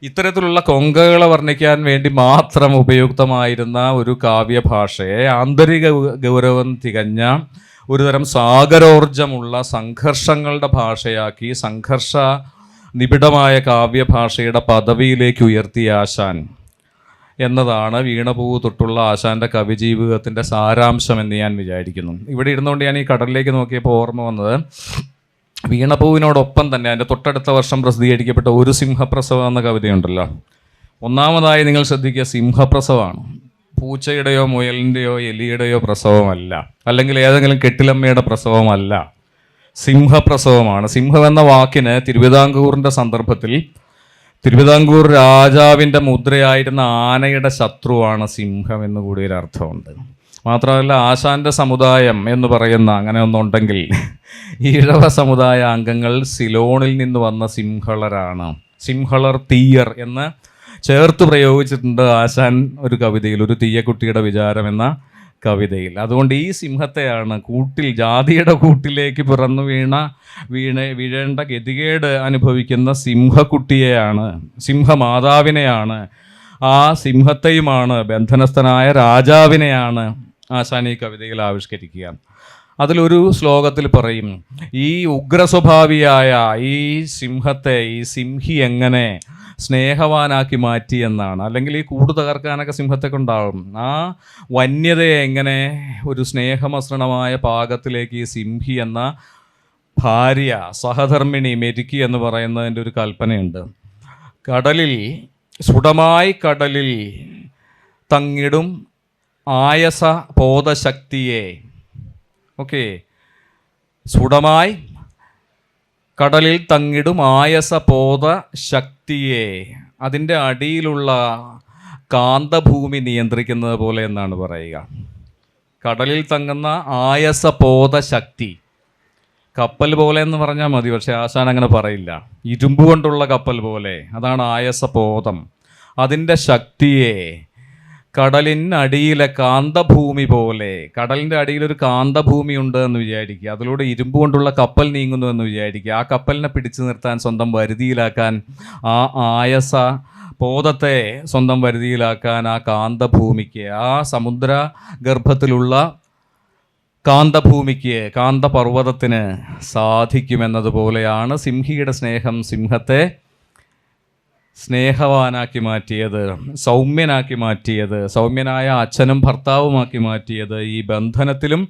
ഇത്തരത്തിലുള്ള കൊങ്കകളെ വർണ്ണിക്കാൻ വേണ്ടി മാത്രം ഉപയുക്തമായിരുന്ന ഒരു കാവ്യഭാഷയെ ആന്തരിക ഗൗരവം തികഞ്ഞ ഒരുതരം സാഗരോർജമുള്ള സംഘർഷങ്ങളുടെ ഭാഷയാക്കി സംഘർഷ നിബിഡമായ കാവ്യഭാഷയുടെ പദവിയിലേക്ക് ഉയർത്തിയ ആശാൻ എന്നതാണ് വീണപൂവ് തൊട്ടുള്ള ആശാൻ്റെ കവിജീവിതത്തിൻ്റെ സാരാംശമെന്ന് ഞാൻ വിചാരിക്കുന്നു. ഇവിടെ ഇരുന്നുകൊണ്ട് ഞാൻ ഈ കടലിലേക്ക് നോക്കിയപ്പോൾ ഓർമ്മ വന്നത്, വീണപൂവിനോടൊപ്പം തന്നെ അതിൻ്റെ തൊട്ടടുത്ത വർഷം പ്രസിദ്ധീകരിക്കപ്പെട്ട ഒരു സിംഹപ്രസവം എന്ന കവിതയുണ്ടല്ലോ. ഒന്നാമതായി നിങ്ങൾ ശ്രദ്ധിക്കുക, സിംഹപ്രസവമാണ്. പൂച്ചയുടെയോ മുയലിൻ്റെയോ എലിയുടെയോ പ്രസവമല്ല, അല്ലെങ്കിൽ ഏതെങ്കിലും കെട്ടിലമ്മയുടെ പ്രസവമല്ല, സിംഹപ്രസവമാണ്. സിംഹം എന്ന വാക്കിന് തിരുവിതാംകൂറിൻ്റെ സന്ദർഭത്തിൽ തിരുവിതാംകൂർ രാജാവിൻ്റെ മുദ്രയായിരുന്ന ആനയുടെ ശത്രുവാണ് സിംഹം എന്ന് കൂടി ഒരു അർത്ഥമുണ്ട്. മാത്രമല്ല ആശാൻ്റെ സമുദായം എന്ന് പറയുന്ന അങ്ങനെ ഒന്നുണ്ടെങ്കിൽ ഈഴവ സമുദായ അംഗങ്ങൾ സിലോണിൽ നിന്ന് വന്ന സിംഹളരാണ്. സിംഹളർ തീയർ എന്ന് ചേർത്ത് പ്രയോഗിച്ചിട്ടുണ്ട് ആശാൻ ഒരു കവിതയിൽ, ഒരു തീയക്കുട്ടിയുടെ വിചാരം എന്ന കവിതയിൽ. അതുകൊണ്ട് ഈ സിംഹത്തെയാണ് കൂട്ടിൽ, ജാതിയുടെ കൂട്ടിലേക്ക് പിറന്നു വീഴേണ്ട ഗതികേട് അനുഭവിക്കുന്ന സിംഹക്കുട്ടിയെയാണ്, സിംഹമാതാവിനെയാണ്, ആ സിംഹത്തെയുമാണ്, ബന്ധനസ്ഥനായ രാജാവിനെയാണ് ആശാൻ ഈ കവിതയിൽ ആവിഷ്കരിക്കുക. അതിലൊരു ശ്ലോകത്തിൽ പറയും, ഈ ഉഗ്രസ്വഭാവിയായ ഈ സിംഹത്തെ, ഈ സിംഹി എങ്ങനെ സ്നേഹവാനാക്കി മാറ്റി എന്നാണ്. അല്ലെങ്കിൽ ഈ കൂട് തകർക്കാനൊക്കെ സിംഹത്തെ കൊണ്ടാവും. ആ വന്യതയെ എങ്ങനെ ഒരു സ്നേഹമസൃണമായ പാകത്തിലേക്ക് ഈ സിംഹി എന്ന ഭാര്യ, സഹധർമ്മിണി മെരുക്കി എന്ന് പറയുന്നതിൻ്റെ ഒരു കൽപ്പനയുണ്ട്. കടലിൽ സുടമായി കടലിൽ തങ്ങിടും ആയസ ബോധശക്തിയെ, ഓക്കെ, സുടമായി കടലിൽ തങ്ങിടും ആയസബോധ ശക്തിയെ, അതിൻ്റെ അടിയിലുള്ള കാന്തഭൂമി നിയന്ത്രിക്കുന്നത് പോലെ എന്നാണ് പറയുക. കടലിൽ തങ്ങുന്ന ആയസബോധ ശക്തി, കപ്പൽ പോലെ എന്ന് പറഞ്ഞാൽ മതി, പക്ഷേ ആശാൻ അങ്ങനെ പറയില്ല. ഇരുമ്പ് കൊണ്ടുള്ള കപ്പൽ പോലെ, അതാണ് ആയസബോധം. അതിൻ്റെ ശക്തിയെ കടലിനടിയിലെ കാന്തഭൂമി പോലെ, കടലിൻ്റെ അടിയിലൊരു കാന്തഭൂമി ഉണ്ട് എന്ന് വിചാരിക്കുക, അതിലൂടെ ഇരുമ്പ് കൊണ്ടുള്ള കപ്പൽ നീങ്ങുന്നു എന്ന് വിചാരിക്കുക. ആ കപ്പലിനെ പിടിച്ചു നിർത്താൻ, സ്വന്തം വരുതിയിലാക്കാൻ, ആ ആയസ ബോധത്തെ സ്വന്തം വരുതിയിലാക്കാൻ ആ കാന്തഭൂമിക്ക്, ആ സമുദ്ര ഗർഭത്തിലുള്ള കാന്തഭൂമിക്ക്, കാന്തപർവ്വതത്തിന് സാധിക്കുമെന്നതുപോലെയാണ് സിംഹിയുടെ സ്നേഹം സിംഹത്തെ സ്നേഹവാനാക്കി മാറ്റിയത്, സൗമ്യനാക്കി മാറ്റിയത്, സൗമ്യനായ അച്ഛനും ഭർത്താവുമാക്കി മാറ്റിയത്, ഈ ബന്ധനത്തിലും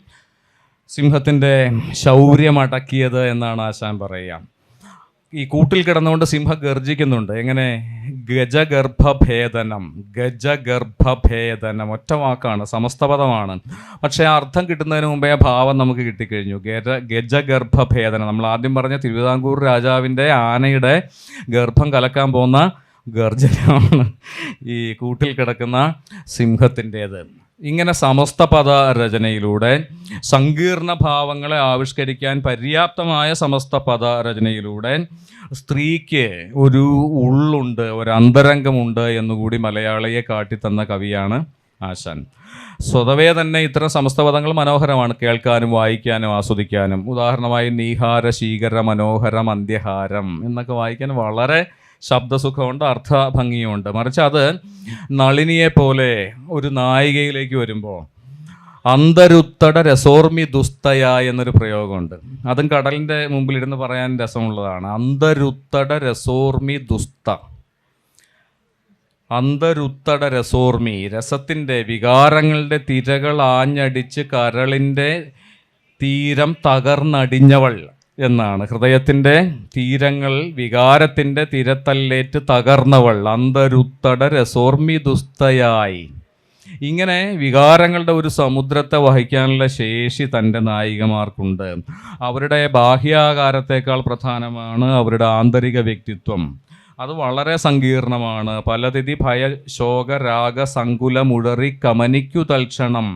സിംഹത്തിൻ്റെ ശൗര്യമടക്കിയത് എന്നാണ് ആശാൻ പറയുക. ഈ കൂട്ടിൽ കിടന്നുകൊണ്ട് സിംഹം ഗർജിക്കുന്നുണ്ട്. എങ്ങനെ? ഗജഗർഭഭേദനം. ഗജഗർഭഭേദനം ഒറ്റ വാക്കാണ്, സമസ്തപദമാണ്. പക്ഷേ ആ അർത്ഥം കിട്ടുന്നതിന് മുമ്പേ ആ ഭാവം നമുക്ക് കിട്ടിക്കഴിഞ്ഞു. ഗജഗർഭഭേദനം. നമ്മൾ ആദ്യം പറഞ്ഞ തിരുവിതാംകൂർ രാജാവിൻ്റെ ആനയുടെ ഗർഭം കലക്കാൻ പോകുന്ന ഗർജനമാണ് ഈ കൂട്ടിൽ കിടക്കുന്ന സിംഹത്തിൻ്റേത്. ഇങ്ങനെ സമസ്ത പദ രചനയിലൂടെ സങ്കീർണ ഭാവങ്ങളെ ആവിഷ്കരിക്കാൻ പര്യാപ്തമായ സമസ്ത പദ രചനയിലൂടെ സ്ത്രീക്ക് ഒരു ഉള്ളുണ്ട്, ഒരു അന്തരംഗമുണ്ട് എന്നുകൂടി മലയാളിയെ കാട്ടിത്തന്ന കവിയാണ് ആശാൻ. സ്വതവേ തന്നെ ഇത്തരം സമസ്തപദങ്ങൾ മനോഹരമാണ് കേൾക്കാനും വായിക്കാനും ആസ്വദിക്കാനും. ഉദാഹരണമായി നീഹാര ശീകര മനോഹരം അന്ത്യഹാരം എന്നൊക്കെ വായിക്കാൻ വളരെ ശബ്ദസുഖമുണ്ട്, അർത്ഥഭംഗിയുമുണ്ട്. മറിച്ച് അത് നളിനിയെ പോലെ ഒരു നായികയിലേക്ക് വരുമ്പോൾ അന്തരുത്തട രസോർമി ദുസ്തയ എന്നൊരു പ്രയോഗമുണ്ട്. അതും കടലിൻ്റെ മുമ്പിലിരുന്ന് പറയാൻ രസമുള്ളതാണ്. അന്തരുത്തട രസോർമി ദുസ്ത. അന്തരുത്തട രസോർമി, രസത്തിൻ്റെ വികാരങ്ങളുടെ തിരകൾ ആഞ്ഞടിച്ച് കരളിൻ്റെ തീരം തകർന്നടിഞ്ഞവൾ എന്നാണ്. ഹൃദയത്തിൻ്റെ തീരങ്ങൾ വികാരത്തിൻ്റെ തിരത്തല്ലേറ്റ് തകർന്നവൾ, അന്തരുത്തട രസോർമി ദുസ്തയായി. ഇങ്ങനെ വികാരങ്ങളുടെ ഒരു സമുദ്രത്തെ വഹിക്കാനുള്ള ശേഷി തൻ്റെ നായികമാർക്കുണ്ട്. അവരുടെ ബാഹ്യാകാരത്തേക്കാൾ പ്രധാനമാണ് അവരുടെ ആന്തരിക വ്യക്തിത്വം. അത് വളരെ സങ്കീർണമാണ്. പലതിഥി ഭയ ശോക രാഗ സങ്കുല മുഴറി കമനിക്കു തൽക്ഷണം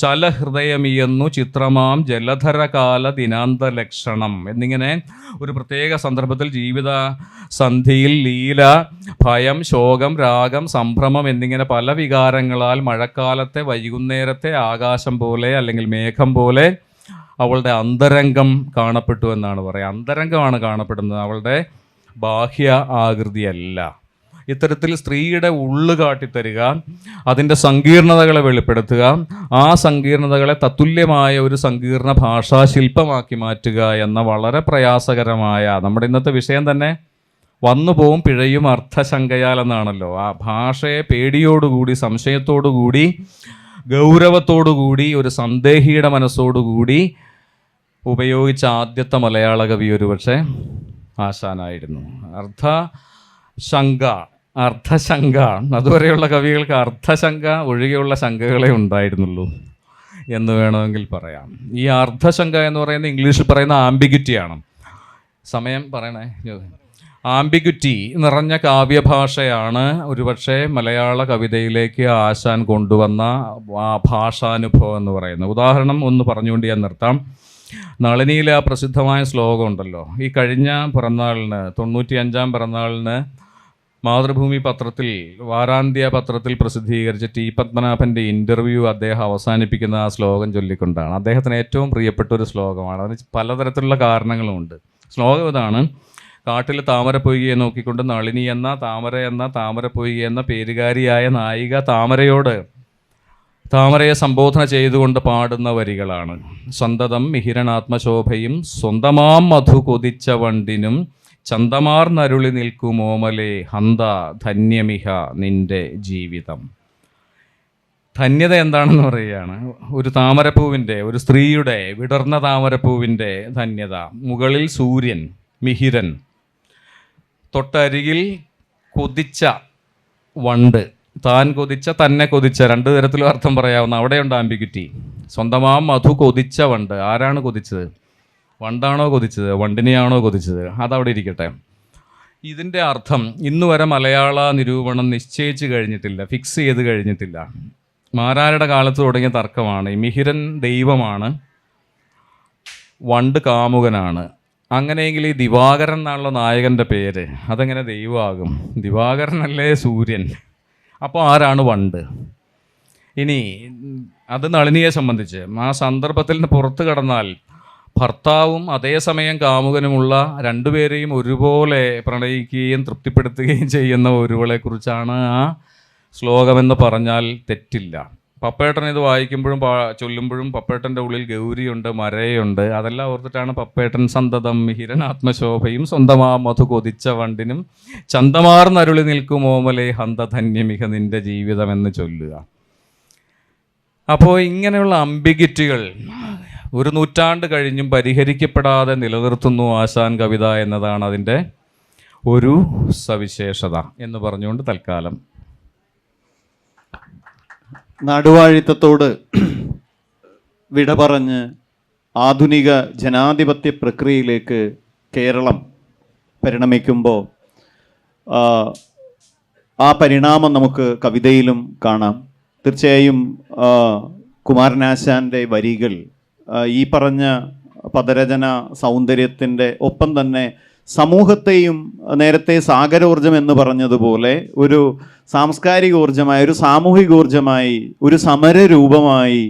ചലഹൃദയമിയെന്നു ചിത്രമാം ജലധരകാല ദിനാന്ത ലക്ഷണം എന്നിങ്ങനെ ഒരു പ്രത്യേക സന്ദർഭത്തിൽ ജീവിത സന്ധിയിൽ ലീല, ഭയം, ശോകം, രാഗം, സംഭ്രമം എന്നിങ്ങനെ പല വികാരങ്ങളാൽ മഴക്കാലത്തെ വൈകുന്നേരത്തെ ആകാശം പോലെ അല്ലെങ്കിൽ മേഘം പോലെ അവളുടെ അന്തരംഗം കാണപ്പെട്ടു എന്നാണ് പറയുക. അന്തരംഗമാണ് കാണപ്പെടുന്നത്, അവളുടെ ബാഹ്യ ആകൃതിയല്ല. ഇത്തരത്തിൽ സ്ത്രീയുടെ ഉള്ളു കാട്ടിത്തരിക, അതിൻ്റെ സങ്കീർണതകളെ വെളിപ്പെടുത്തുക, ആ സങ്കീർണതകളെ തത്തുല്യമായ ഒരു സങ്കീർണ ഭാഷാശില്പമാക്കി മാറ്റുക എന്ന വളരെ പ്രയാസകരമായ, നമ്മുടെ ഇന്നത്തെ വിഷയം തന്നെ വന്നു പോവും പിഴയും അർത്ഥശങ്കയാൽ എന്നാണല്ലോ. ആ ഭാഷയെ പേടിയോടുകൂടി, സംശയത്തോടുകൂടി, ഗൗരവത്തോടുകൂടി, ഒരു സന്ദേഹിയുടെ മനസ്സോടുകൂടി ഉപയോഗിച്ച ആദ്യത്തെ മലയാള കവി ഒരുപക്ഷെ ആശാനായിരുന്നു. അർത്ഥശങ്ക അതുവരെയുള്ള കവികൾക്ക് അർത്ഥശങ്ക ഒഴികെയുള്ള ശങ്കകളെ ഉണ്ടായിരുന്നുള്ളൂ എന്ന് വേണമെങ്കിൽ പറയാം. ഈ അർത്ഥശങ്ക എന്ന് പറയുന്നത് ഇംഗ്ലീഷിൽ പറയുന്ന ആംബിഗ്വിറ്റിയാണ്. സമയം പറയണേ. ആംബിഗ്വിറ്റി നിറഞ്ഞ കാവ്യഭാഷയാണ് ഒരുപക്ഷെ മലയാള കവിതയിലേക്ക് ആശാൻ കൊണ്ടുവന്ന ആ ഭാഷാനുഭവം എന്ന് പറയുന്നത്. ഉദാഹരണം ഒന്ന് പറഞ്ഞുകൊണ്ട് ഞാൻ നിർത്താം. നളിനിയിലെ ആ പ്രസിദ്ധമായ ശ്ലോകം ഉണ്ടല്ലോ, ഈ കഴിഞ്ഞ പിറന്നാളിന് 95-ാം പിറന്നാളിന് മാതൃഭൂമി പത്രത്തിൽ, വാരാന്ത്യ പത്രത്തിൽ പ്രസിദ്ധീകരിച്ച ടി പത്മനാഭൻ്റെ ഇൻ്റർവ്യൂ അദ്ദേഹം അവസാനിപ്പിക്കുന്ന ആ ശ്ലോകം ചൊല്ലിക്കൊണ്ടാണ്. അദ്ദേഹത്തിന് ഏറ്റവും പ്രിയപ്പെട്ട ഒരു ശ്ലോകമാണ്. അതിന് പലതരത്തിലുള്ള കാരണങ്ങളുമുണ്ട്. ശ്ലോകം ഇതാണ്: കാട്ടിൽ താമരപ്പൊയ്കയെ നോക്കിക്കൊണ്ട് നളിനി എന്ന താമരപ്പൊയ്ക എന്ന പേരുകാരിയായ നായിക താമരയെ സംബോധന ചെയ്തുകൊണ്ട് പാടുന്ന വരികളാണ്. സന്തതം മിഹിരണാത്മശോഭയും സ്വന്തമാം മധു കൊതിച്ച വണ്ടിനും ചന്തമാർന്നരുളി നിൽക്കുമോമലേ ഹന്ത ധന്യമിഹ നിന്റെ ജീവിതം. ധന്യത എന്താണെന്ന് പറയുകയാണ്. ഒരു താമരപ്പൂവിൻ്റെ, ഒരു സ്ത്രീയുടെ, വിടർന്ന താമരപ്പൂവിൻ്റെ ധന്യത. മുകളിൽ സൂര്യൻ, മിഹിരൻ, തൊട്ടരികിൽ കൊതിച്ച വണ്ട്, താൻ കൊതിച്ച, തന്നെ കൊതിച്ച, രണ്ടു തരത്തിലും അർത്ഥം പറയാവുന്ന, അവിടെയുണ്ട് ആംബിഗ്വിറ്റി. സ്വന്തമാം മധു കൊതിച്ച വണ്ട്. ആരാണ് കൊതിച്ചത്? വണ്ടാണോ കൊതിച്ചത്? വണ്ടിനെയാണോ കൊതിച്ചത്? അതവിടെ ഇരിക്കട്ടെ. ഇതിൻ്റെ അർത്ഥം ഇന്ന് വരെ മലയാള നിരൂപണം നിശ്ചയിച്ച് കഴിഞ്ഞിട്ടില്ല, ഫിക്സ് ചെയ്ത് കഴിഞ്ഞിട്ടില്ല. മാരാരുടെ കാലത്ത് തുടങ്ങിയ തർക്കമാണ്. ഈ മിഹിരൻ ദൈവമാണ്, വണ്ട് കാമുകനാണ്. അങ്ങനെയെങ്കിൽ ഈ ദിവാകരൻ എന്നുള്ള നായകൻ്റെ പേര് അതെങ്ങനെ ദൈവമാകും? ദിവാകരനല്ലേ സൂര്യൻ? അപ്പോൾ ആരാണ് വണ്ട്? ഇനി അത് നളിനിയെ സംബന്ധിച്ച് ആ സന്ദർഭത്തിൽ നിന്ന് പുറത്തു കടന്നാൽ ഭർത്താവും അതേസമയം കാമുകനുമുള്ള രണ്ടുപേരെയും ഒരുപോലെ പ്രണയിക്കുകയും തൃപ്തിപ്പെടുത്തുകയും ചെയ്യുന്ന ഒരുവളെക്കുറിച്ചാണ് ആ ശ്ലോകമെന്ന് പറഞ്ഞാൽ തെറ്റില്ല. പപ്പേട്ടൻ ഇത് വായിക്കുമ്പോഴും ചൊല്ലുമ്പോഴും പപ്പേട്ടൻ്റെ ഉള്ളിൽ ഗൗരിയുണ്ട്, മരയുണ്ട്. അതെല്ലാം ഓർത്തിട്ടാണ് പപ്പേട്ടൻ സന്തതം മിഹിരനാത്മശോഭയും സ്വന്തമാ മധു കൊതിച്ച വണ്ടിനും ചന്തമാർന്നരുളി നിൽക്കുമോമലേ ഹന്തധന്യമിഹ നിന്റെ ജീവിതം എന്ന് ചൊല്ലുക. അപ്പോൾ ഇങ്ങനെയുള്ള അംബിഗ്വിറ്റികൾ ഒരു നൂറ്റാണ്ട് കഴിഞ്ഞും പരിഹരിക്കപ്പെടാതെ നിലനിർത്തുന്നു ആശാൻ കവിത എന്നതാണ് അതിൻ്റെ ഒരു സവിശേഷത എന്ന് പറഞ്ഞുകൊണ്ട് തൽക്കാലം നാടുവാഴിത്തത്തോട് വിട പറഞ്ഞ് ആധുനിക ജനാധിപത്യ പ്രക്രിയയിലേക്ക് കേരളം പരിണമിക്കുമ്പോൾ ആ പരിണാമം നമുക്ക് കവിതയിലും കാണാം. തീർച്ചയായും കുമാരനാശാൻ്റെ വരികൾ ഈ പറഞ്ഞ പദരചന സൗന്ദര്യത്തിൻ്റെ ഒപ്പം തന്നെ സമൂഹത്തെയും നേരത്തെ സാഗരോർജം എന്ന് പറഞ്ഞതുപോലെ ഒരു സാംസ്കാരിക ഊർജമായി, ഒരു സാമൂഹിക ഊർജമായി, ഒരു സമരരൂപമായി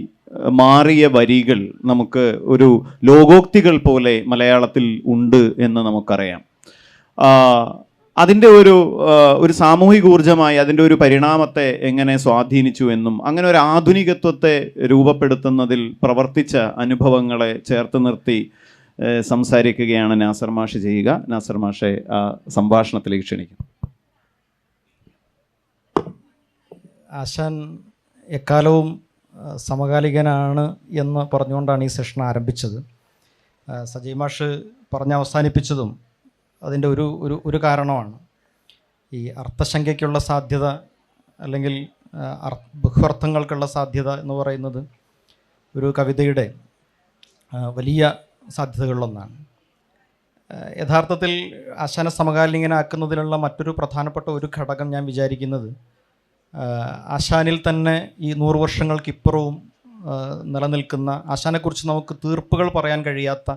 മാറിയ വരികൾ നമുക്ക് ഒരു ലോകോക്തികൾ പോലെ മലയാളത്തിൽ ഉണ്ട് എന്ന് നമുക്കറിയാം. അതിൻ്റെ ഒരു സാമൂഹിക ഊർജമായി അതിൻ്റെ ഒരു പരിണാമത്തെ എങ്ങനെ സ്വാധീനിച്ചു എന്നും അങ്ങനെ ഒരു ആധുനികത്വത്തെ രൂപപ്പെടുത്തുന്നതിൽ പ്രവർത്തിച്ച അനുഭവങ്ങളെ ചേർത്ത് നിർത്തി സംസാരിക്കുകയാണ് നാസർ മാഷ് ചെയ്യുക. നാസർ മാഷെ സംഭാഷണത്തിലേക്ക് ക്ഷണിക്കും. ആശാൻ എക്കാലവും സമകാലികനാണ് എന്ന് പറഞ്ഞുകൊണ്ടാണ് ഈ സെഷൻ ആരംഭിച്ചത്. സജീവ് മാഷ് പറഞ്ഞ് അവസാനിപ്പിച്ചതും അതിൻ്റെ ഒരു കാരണമാണ്. ഈ അർത്ഥശങ്കയ്ക്കുള്ള സാധ്യത അല്ലെങ്കിൽ ബഹുഅർത്ഥങ്ങൾക്കുള്ള സാധ്യത എന്ന് പറയുന്നത് ഒരു കവിതയുടെ വലിയ സാധ്യതകളിലൊന്നാണ്. യഥാർത്ഥത്തിൽ ആശാനെ സമകാലീനനാക്കുന്നതിലുള്ള മറ്റൊരു പ്രധാനപ്പെട്ട ഒരു ഘടകം ഞാൻ വിചാരിക്കുന്നത് ആശാനിൽ തന്നെ ഈ 100 വർഷങ്ങൾക്കിപ്പുറവും നിലനിൽക്കുന്ന, ആശാനെക്കുറിച്ച് നമുക്ക് തീർപ്പുകൾ പറയാൻ കഴിയാത്ത,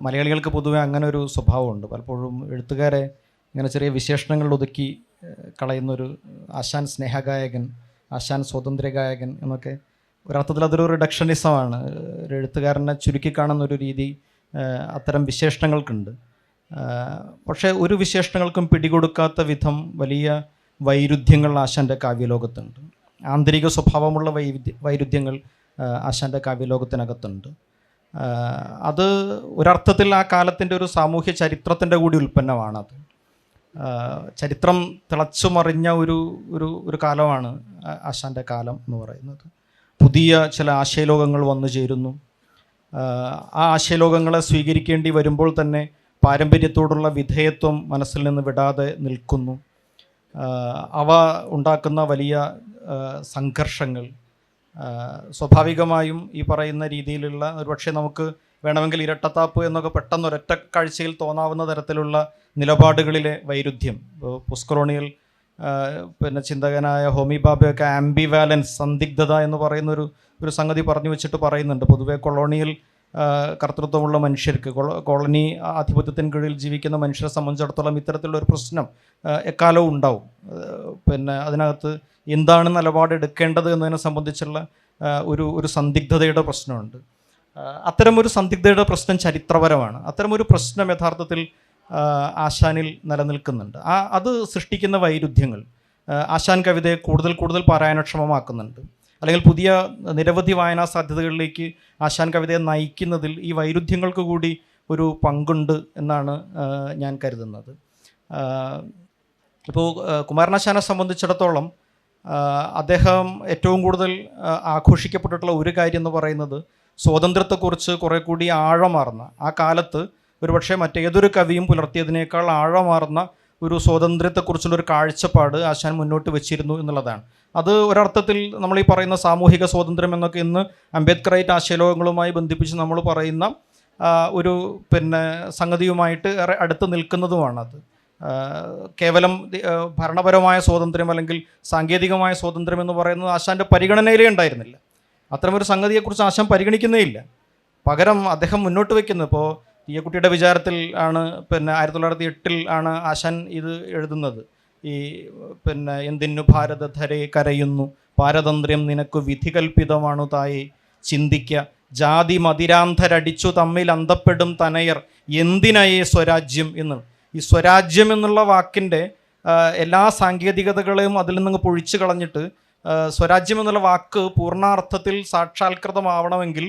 മലയാളികൾക്ക് പൊതുവെ അങ്ങനെ ഒരു സ്വഭാവമുണ്ട്. പലപ്പോഴും എഴുത്തുകാരെ ഇങ്ങനെ ചെറിയ വിശേഷണങ്ങളിൽ ഒതുക്കി കളയുന്നൊരു ആശാൻ സ്നേഹഗായകൻ, ആശാൻ സ്വാതന്ത്ര്യഗായകൻ എന്നൊക്കെ ഒരർത്ഥത്തിൽ അതൊരു റിഡക്ഷനിസമാണ്. ഒരു എഴുത്തുകാരനെ ചുരുക്കി കാണുന്നൊരു രീതി അത്തരം വിശേഷണങ്ങൾക്കുണ്ട്. പക്ഷേ ഒരു വിശേഷണങ്ങൾക്കും പിടികൊടുക്കാത്ത വിധം വലിയ വൈരുദ്ധ്യങ്ങൾ ആശാൻ്റെ കാവ്യലോകത്തുണ്ട്. ആന്തരിക സ്വഭാവമുള്ള വൈരുദ്ധ്യങ്ങൾ ആശാൻ്റെ കാവ്യലോകത്തിനകത്തുണ്ട്. അത് ഒരർത്ഥത്തിൽ ആ കാലത്തിൻ്റെ ഒരു സാമൂഹ്യ ചരിത്രത്തിൻ്റെ കൂടി ഉൽപ്പന്നമാണത്. ചരിത്രം തിളച്ചുമറിഞ്ഞ ഒരു കാലമാണ് ആശാൻ്റെ കാലം എന്ന് പറയുന്നത്. പുതിയ ചില ആശയലോകങ്ങൾ വന്നു ചേരുന്നു. ആ ആശയലോകങ്ങളെ സ്വീകരിക്കേണ്ടി വരുമ്പോൾ തന്നെ പാരമ്പര്യത്തോടുള്ള വിധേയത്വം മനസ്സിൽ നിന്ന് വിടാതെ നിൽക്കുന്നു. അവ ഉണ്ടാക്കുന്ന വലിയ സംഘർഷങ്ങൾ സ്വാഭാവികമായും ഈ പറയുന്ന രീതിയിലുള്ള, ഒരുപക്ഷെ നമുക്ക് വേണമെങ്കിൽ ഇരട്ടത്താപ്പ് എന്നൊക്കെ പെട്ടെന്ന് ഒരൊറ്റ കാഴ്ചയിൽ തോന്നാവുന്ന തരത്തിലുള്ള നിലപാടുകളിലെ വൈരുദ്ധ്യം. പോസ്റ്റ് കൊളോണിയൽ ചിന്തകനായ ഹോമി ഭാഭയൊക്കെ ആംബിവാലൻസ്, സന്ദിഗ്ധത എന്ന് പറയുന്ന ഒരു സംഗതി പറഞ്ഞു വെച്ചിട്ട് പറയുന്നുണ്ട്. പൊതുവെ കൊളോണിയൽ കർത്തൃത്വമുള്ള മനുഷ്യർക്ക്, കോളനി ആധിപത്യത്തിന് കീഴിൽ ജീവിക്കുന്ന മനുഷ്യരെ സംബന്ധിച്ചിടത്തോളം ഇത്തരത്തിലുള്ള ഒരു പ്രശ്നം എക്കാലവും ഉണ്ടാവും. അതിനകത്ത് എന്താണ് നിലപാടെടുക്കേണ്ടത് എന്നതിനെ സംബന്ധിച്ചുള്ള ഒരു സന്ദിഗ്ധതയുടെ പ്രശ്നമുണ്ട്. അത്തരമൊരു സന്ദിഗ്ധതയുടെ പ്രശ്നം ചരിത്രപരമാണ്. അത്തരമൊരു പ്രശ്നം യഥാർത്ഥത്തിൽ ആശാനിൽ നിലനിൽക്കുന്നുണ്ട്. അത് സൃഷ്ടിക്കുന്ന വൈരുദ്ധ്യങ്ങൾ ആശാൻ കവിതയെ കൂടുതൽ പാരായണക്ഷമമാക്കുന്നുണ്ട്. അല്ലെങ്കിൽ പുതിയ നിരവധി വായനാ സാധ്യതകളിലേക്ക് ആശാൻ കവിതയെ നയിക്കുന്നതിൽ ഈ വൈരുദ്ധ്യങ്ങൾക്ക് കൂടി ഒരു പങ്കുണ്ട് എന്നാണ് ഞാൻ കരുതുന്നത്. ഇപ്പോൾ കുമാരനാശാനെ സംബന്ധിച്ചിടത്തോളം അദ്ദേഹം ഏറ്റവും കൂടുതൽ ആഘോഷിക്കപ്പെട്ടിട്ടുള്ള ഒരു കാര്യം എന്ന് പറയുന്നത് സ്വാതന്ത്ര്യത്തെക്കുറിച്ച് കുറേ കൂടി ആഴമാർന്ന, ആ കാലത്ത് ഒരുപക്ഷെ മറ്റേതൊരു കവിയും പുലർത്തിയതിനേക്കാൾ ആഴമാർന്ന ഒരു സ്വാതന്ത്ര്യത്തെക്കുറിച്ചുള്ളൊരു കാഴ്ചപ്പാട് ആശാൻ മുന്നോട്ട് വെച്ചിരുന്നു എന്നുള്ളതാണ്. അത് ഒരർത്ഥത്തിൽ നമ്മൾ ഈ പറയുന്ന സാമൂഹിക സ്വാതന്ത്ര്യം എന്നൊക്കെ ഇന്ന് അംബേദ്കറൈറ്റ് ആശയലോകങ്ങളുമായി ബന്ധിപ്പിച്ച് നമ്മൾ പറയുന്ന ഒരു സംഗതിയുമായിട്ട് ഏറെ അടുത്ത് നിൽക്കുന്നതുമാണത്. കേവലം ഭരണപരമായ സ്വാതന്ത്ര്യം അല്ലെങ്കിൽ സാങ്കേതികമായ സ്വാതന്ത്ര്യം എന്ന് പറയുന്നത് ആശാൻ്റെ പരിഗണനയിലേ ഉണ്ടായിരുന്നില്ല. അത്തരമൊരു സംഗതിയെക്കുറിച്ച് ആശാൻ പരിഗണിക്കുന്നേ ഇല്ല. പകരം അദ്ദേഹം മുന്നോട്ട് വയ്ക്കുന്നത്, ഇപ്പോൾ തീയക്കുട്ടിയുടെ വിചാരത്തിൽ ആണ് 1908 ആണ് ആശാൻ ഇത് എഴുതുന്നത്. ഈ എന്തിനു ഭാരതധരെ കരയുന്നു, പാരതന്ത്ര്യം നിനക്ക് വിധികൽപ്പിതമാണു തായെ, ചിന്തിക്ക ജാതി മതിരാന്ധരടിച്ചു തമ്മിൽ അന്തപ്പെടും തനയർ, എന്തിനയേ സ്വരാജ്യം എന്ന്. ഈ സ്വരാജ്യം എന്നുള്ള വാക്കിൻ്റെ എല്ലാ സാങ്കേതികതകളെയും അതിൽ നിന്ന് പൊഴിച്ചു കളഞ്ഞിട്ട് സ്വരാജ്യം എന്നുള്ള വാക്ക് പൂർണ്ണാർത്ഥത്തിൽ സാക്ഷാത്കൃതമാവണമെങ്കിൽ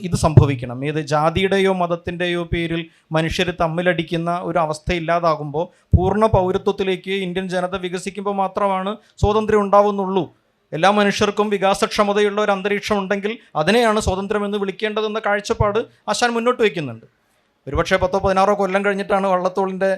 ഇത് സംഭവിക്കണം. ഏത് ജാതിയുടെയോ മതത്തിൻ്റെയോ പേരിൽ മനുഷ്യർ തമ്മിലടിക്കുന്ന ഒരു അവസ്ഥ ഇല്ലാതാകുമ്പോൾ പൂർണ്ണ പൗരത്വത്തിലേക്ക് ഇന്ത്യൻ ജനത വികസിക്കുമ്പോൾ മാത്രമാണ് സ്വാതന്ത്ര്യം ഉണ്ടാവുന്നുള്ളൂ. എല്ലാ മനുഷ്യർക്കും വികാസക്ഷമതയുള്ള ഒരു അന്തരീക്ഷം ഉണ്ടെങ്കിൽ അതിനെയാണ് സ്വാതന്ത്ര്യം എന്ന് വിളിക്കേണ്ടതെന്ന കാഴ്ചപ്പാട് ആശാൻ മുന്നോട്ട് വയ്ക്കുന്നുണ്ട്. ഒരുപക്ഷെ 10-16 കൊല്ലം കഴിഞ്ഞിട്ടാണ് വള്ളത്തോളിൻ്റെ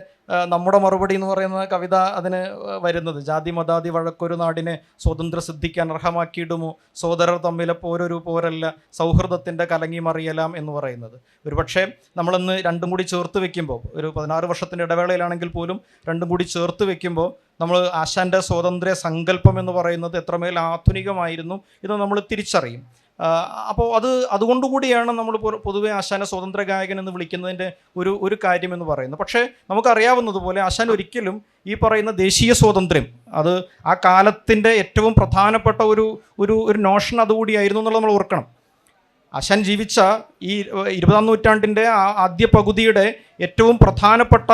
നമ്മുടെ മറുപടി എന്ന് പറയുന്ന കവിത അതിന് വരുന്നത്. ജാതി മതാതി വഴക്കൊരു നാടിനെ സ്വാതന്ത്ര്യ സിദ്ധിക്കാൻ അർഹമാക്കിയിടുമോ, സോദരർ തമ്മിലെ പോരൊരു പോരല്ല, സൗഹൃദത്തിൻ്റെ കലങ്ങി മറിയലാം എന്ന് പറയുന്നത്. ഒരുപക്ഷെ നമ്മളിന്ന് രണ്ടും കൂടി ചേർത്ത് വെക്കുമ്പോൾ, ഒരു 16 വർഷത്തിൻ്റെ ഇടവേളയിലാണെങ്കിൽ പോലും രണ്ടും കൂടി ചേർത്ത് വെക്കുമ്പോൾ നമ്മൾ ആശാൻ്റെ സ്വാതന്ത്ര്യ സങ്കല്പം എന്ന് പറയുന്നത് എത്രമേൽ ആധുനികമായിരുന്നു എന്ന് നമ്മൾ തിരിച്ചറിയും. അപ്പോൾ അതുകൊണ്ടുകൂടിയാണ് നമ്മൾ പൊതുവെ ആശാനെ സ്വതന്ത്ര ഗായകൻ എന്ന് വിളിക്കുന്നതിൻ്റെ ഒരു കാര്യം എന്ന് പറയുന്നത്. പക്ഷേ നമുക്കറിയാവുന്നതുപോലെ ആശാൻ ഒരിക്കലും ഈ പറയുന്ന ദേശീയ സ്വാതന്ത്ര്യം, അത് ആ കാലത്തിൻ്റെ ഏറ്റവും പ്രധാനപ്പെട്ട ഒരു നോഷൻ അതുകൂടിയായിരുന്നു എന്നുള്ളത് നമ്മൾ ഓർക്കണം. ആശാൻ ജീവിച്ച ഈ 20-ാം നൂറ്റാണ്ടിൻ്റെ ആദ്യ പകുതിയുടെ ഏറ്റവും പ്രധാനപ്പെട്ട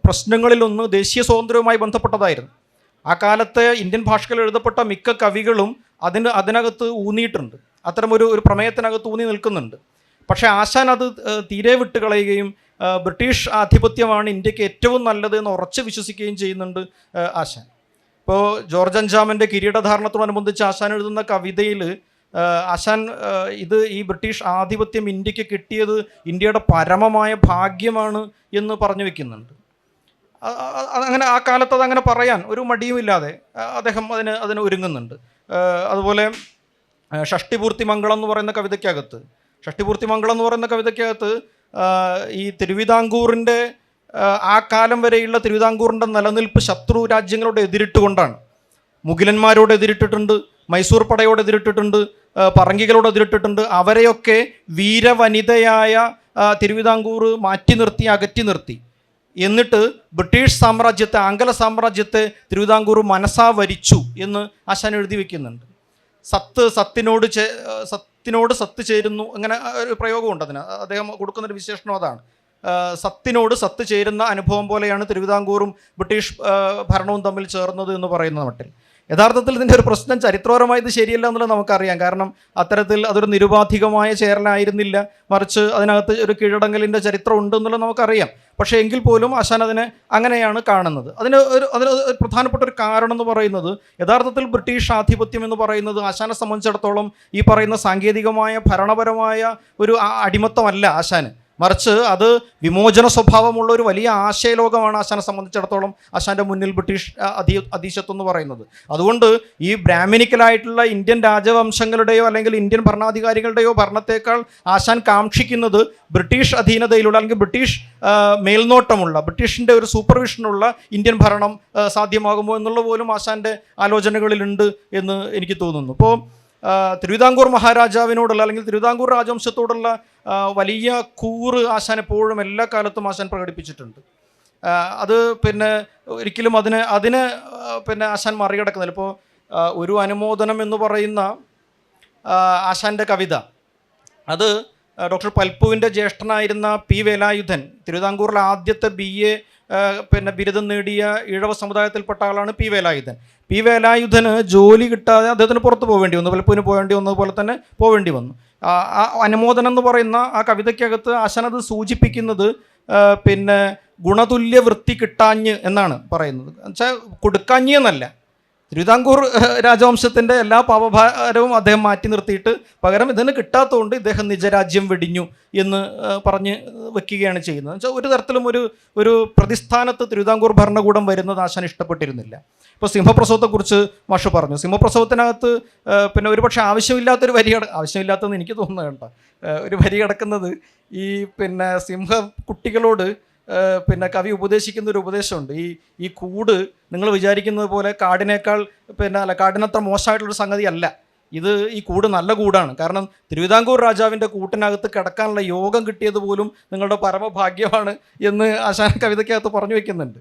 പ്രശ്നങ്ങളിലൊന്ന് ദേശീയ സ്വാതന്ത്ര്യവുമായി ബന്ധപ്പെട്ടതായിരുന്നു. ആ കാലത്തെ ഇന്ത്യൻ ഭാഷകളിൽ എഴുതപ്പെട്ട മിക്ക കവികളും അതിനകത്ത് ഊന്നിയിട്ടുണ്ട്, അത്തരമൊരു പ്രമേയത്തിനകത്ത് ഊന്നി നിൽക്കുന്നുണ്ട്. പക്ഷേ ആശാൻ അത് തീരെ വിട്ടുകളയുകയും ബ്രിട്ടീഷ് ആധിപത്യമാണ് ഇന്ത്യക്ക് ഏറ്റവും നല്ലത് എന്ന് ഉറച്ച് വിശ്വസിക്കുകയും ചെയ്യുന്നുണ്ട് ആശാൻ. ഇപ്പോൾ ജോർജ് അഞ്ചാമൻ്റെ കിരീടധാരണത്തോടനുബന്ധിച്ച് ആശാൻ എഴുതുന്ന കവിതയിൽ ആശാൻ ഈ ബ്രിട്ടീഷ് ആധിപത്യം ഇന്ത്യക്ക് കിട്ടിയത് ഇന്ത്യയുടെ പരമമായ ഭാഗ്യമാണ് എന്ന് പറഞ്ഞു വെക്കുന്നുണ്ട്. അങ്ങനെ ആ കാലത്ത് അതങ്ങനെ പറയാൻ ഒരു മടിയുമില്ലാതെ അദ്ദേഹം അതിന് ഒരുങ്ങുന്നുണ്ട്. അതുപോലെ ഷഷ്ടിപൂർത്തി മംഗളം എന്ന് പറയുന്ന കവിതയ്ക്കകത്ത് ഈ തിരുവിതാംകൂറിൻ്റെ ആ കാലം വരെയുള്ള തിരുവിതാംകൂറിൻ്റെ നിലനിൽപ്പ് ശത്രു രാജ്യങ്ങളോട് എതിരിട്ടുകൊണ്ടാണ്. മുഗലന്മാരോട് എതിരിട്ടിട്ടുണ്ട്, മൈസൂർ പടയോട് എതിരിട്ടിട്ടുണ്ട്, പറങ്കികളോട് എതിരിട്ടിട്ടുണ്ട്. അവരെയൊക്കെ വീരവനിതയായ തിരുവിതാംകൂർ അകറ്റി നിർത്തി. എന്നിട്ട് ബ്രിട്ടീഷ് സാമ്രാജ്യത്തെ, ആംഗല സാമ്രാജ്യത്തെ തിരുവിതാംകൂർ മനസാ വരിച്ചു എന്ന് ആശാൻ എഴുതി വയ്ക്കുന്നുണ്ട്. സത്തിനോട് സത്ത് ചേരുന്നു, അങ്ങനെ ഒരു പ്രയോഗമുണ്ട് അതിന്. അദ്ദേഹം കൊടുക്കുന്നൊരു വിശേഷണം അതാണ്. സത്തിനോട് സത്ത് ചേരുന്ന അനുഭവം പോലെയാണ് തിരുവിതാംകൂറും ബ്രിട്ടീഷ് ഭരണവും തമ്മിൽ ചേർന്നത് എന്ന് പറയുന്ന മട്ടിൽ. യഥാർത്ഥത്തിൽ ഇതിൻ്റെ ഒരു പ്രശ്നം ചരിത്രപരമായി ഇത് ശരിയല്ല എന്നുള്ളത് നമുക്കറിയാം. കാരണം അത്തരത്തിൽ അതൊരു നിരുപാധികമായ ചേരലായിരുന്നില്ല, മറിച്ച് അതിനകത്ത് ഒരു കീഴടങ്ങലിൻ്റെ ചരിത്രം ഉണ്ട് എന്നുള്ളത് നമുക്കറിയാം. പക്ഷേ എങ്കിൽ പോലും ആശാൻ അതിനെ അങ്ങനെയാണ് കാണുന്നത്. അതിന് പ്രധാനപ്പെട്ട ഒരു കാരണം എന്ന് പറയുന്നത്, യഥാർത്ഥത്തിൽ ബ്രിട്ടീഷ് ആധിപത്യം എന്ന് പറയുന്നത് ആശാനെ സംബന്ധിച്ചിടത്തോളം ഈ പറയുന്ന സാങ്കേതികമായ ഭരണപരമായ ഒരു അടിമത്തമല്ല ആശാന്, മറിച്ച് അത് വിമോചന സ്വഭാവമുള്ള ഒരു വലിയ ആശയലോകമാണ് ആശാനെ സംബന്ധിച്ചിടത്തോളം ആശാൻ്റെ മുന്നിൽ ബ്രിട്ടീഷ് അധീശത്വം എന്ന് പറയുന്നത്. അതുകൊണ്ട് ഈ ബ്രാഹ്മണിക്കലായിട്ടുള്ള ഇന്ത്യൻ രാജവംശങ്ങളുടെയോ അല്ലെങ്കിൽ ഇന്ത്യൻ ഭരണാധികാരികളുടെയോ ഭരണത്തേക്കാൾ ആശാൻ കാക്ഷിക്കുന്നത് ബ്രിട്ടീഷ് അധീനതയിലുള്ള അല്ലെങ്കിൽ ബ്രിട്ടീഷ് മേൽനോട്ടമുള്ള, ബ്രിട്ടീഷിൻ്റെ ഒരു സൂപ്പർവിഷനുള്ള ഇന്ത്യൻ ഭരണം സാധ്യമാകുമോ എന്നുള്ള പോലും ആശാൻ്റെ ആലോചനകളിലുണ്ട് എന്ന് എനിക്ക് തോന്നുന്നു. ഇപ്പോൾ തിരുവിതാംകൂർ മഹാരാജാവിനോടുള്ള അല്ലെങ്കിൽ തിരുവിതാംകൂർ രാജവംശത്തോടുള്ള വലിയ കൂറ് ആശാൻ എപ്പോഴും എല്ലാ കാലത്തും ആശാൻ പ്രകടിപ്പിച്ചിട്ടുണ്ട്. അത് ഒരിക്കലും അതിനെ ആശാൻ മറികടക്കുന്നില്ല. ഇപ്പോൾ ഒരു അനുമോദനം എന്ന് പറയുന്ന ആശാൻ്റെ കവിത, അത് ഡോക്ടർ പൽപ്പുവിൻ്റെ ജ്യേഷ്ഠനായിരുന്ന പി വേലായുധൻ, തിരുവിതാംകൂറിലെ ആദ്യത്തെ BA ബിരുദം നേടിയ ഈഴവ സമുദായത്തിൽപ്പെട്ട ആളാണ് പി വേലായുധന് ജോലി കിട്ടാതെ അദ്ദേഹത്തിന് പുറത്ത് പോവേണ്ടി വന്നു, പലപ്പോഴും പോവേണ്ടി വന്നതുപോലെ തന്നെ പോവേണ്ടി വന്നു. ആ അനുമോദനം എന്ന് പറയുന്ന ആ കവിതയ്ക്കകത്ത് ആശാനത് സൂചിപ്പിക്കുന്നത് ഗുണതുല്യ വൃത്തി കിട്ടാഞ്ഞ് എന്നാണ് പറയുന്നത്. എന്നുവെച്ചാൽ കൊടുക്കാഞ്ഞ് എന്നല്ല, തിരുവിതാംകൂർ രാജവംശത്തിൻ്റെ എല്ലാ പാപഭാരവും അദ്ദേഹം മാറ്റി നിർത്തിയിട്ട് പകരം ഇതിന് കിട്ടാത്തതുകൊണ്ട് ഇദ്ദേഹം നിജരാജ്യം വെടിഞ്ഞു എന്ന് പറഞ്ഞ് വെക്കുകയാണ് ചെയ്യുന്നത്. എന്നുവെച്ചാൽ ഒരു തരത്തിലും ഒരു പ്രതിസ്ഥാനത്ത് തിരുവിതാംകൂർ ഭരണകൂടം വരുന്നത് ആശാൻ ഇഷ്ടപ്പെട്ടിരുന്നില്ല. ഇപ്പോൾ സിംഹപ്രസവത്തെക്കുറിച്ച് മാഷ് പറഞ്ഞു. സിംഹപ്രസവത്തിനകത്ത് ഒരുപക്ഷെ ആവശ്യമില്ലാത്തൊരു ആവശ്യമില്ലാത്തതെന്ന് എനിക്ക് തോന്നുന്നത് കേട്ടോ, ഒരു വരി കിടക്കുന്നത് ഈ സിംഹ കുട്ടികളോട് കവി ഉപദേശിക്കുന്ന ഒരു ഉപദേശമുണ്ട്. ഈ കൂട് നിങ്ങൾ വിചാരിക്കുന്നത് പോലെ കാടിനേക്കാൾ കാടിനത്ര മോശമായിട്ടുള്ളൊരു സംഗതി അല്ല. ഈ കൂട് നല്ല കൂടാണ്. കാരണം തിരുവിതാംകൂർ രാജാവിൻ്റെ കൂട്ടിനകത്ത് കിടക്കാനുള്ള യോഗം കിട്ടിയത് പോലും നിങ്ങളുടെ പരമഭാഗ്യമാണ് എന്ന് ആശാൻ കവിതയ്ക്കകത്ത് പറഞ്ഞു വയ്ക്കുന്നുണ്ട്.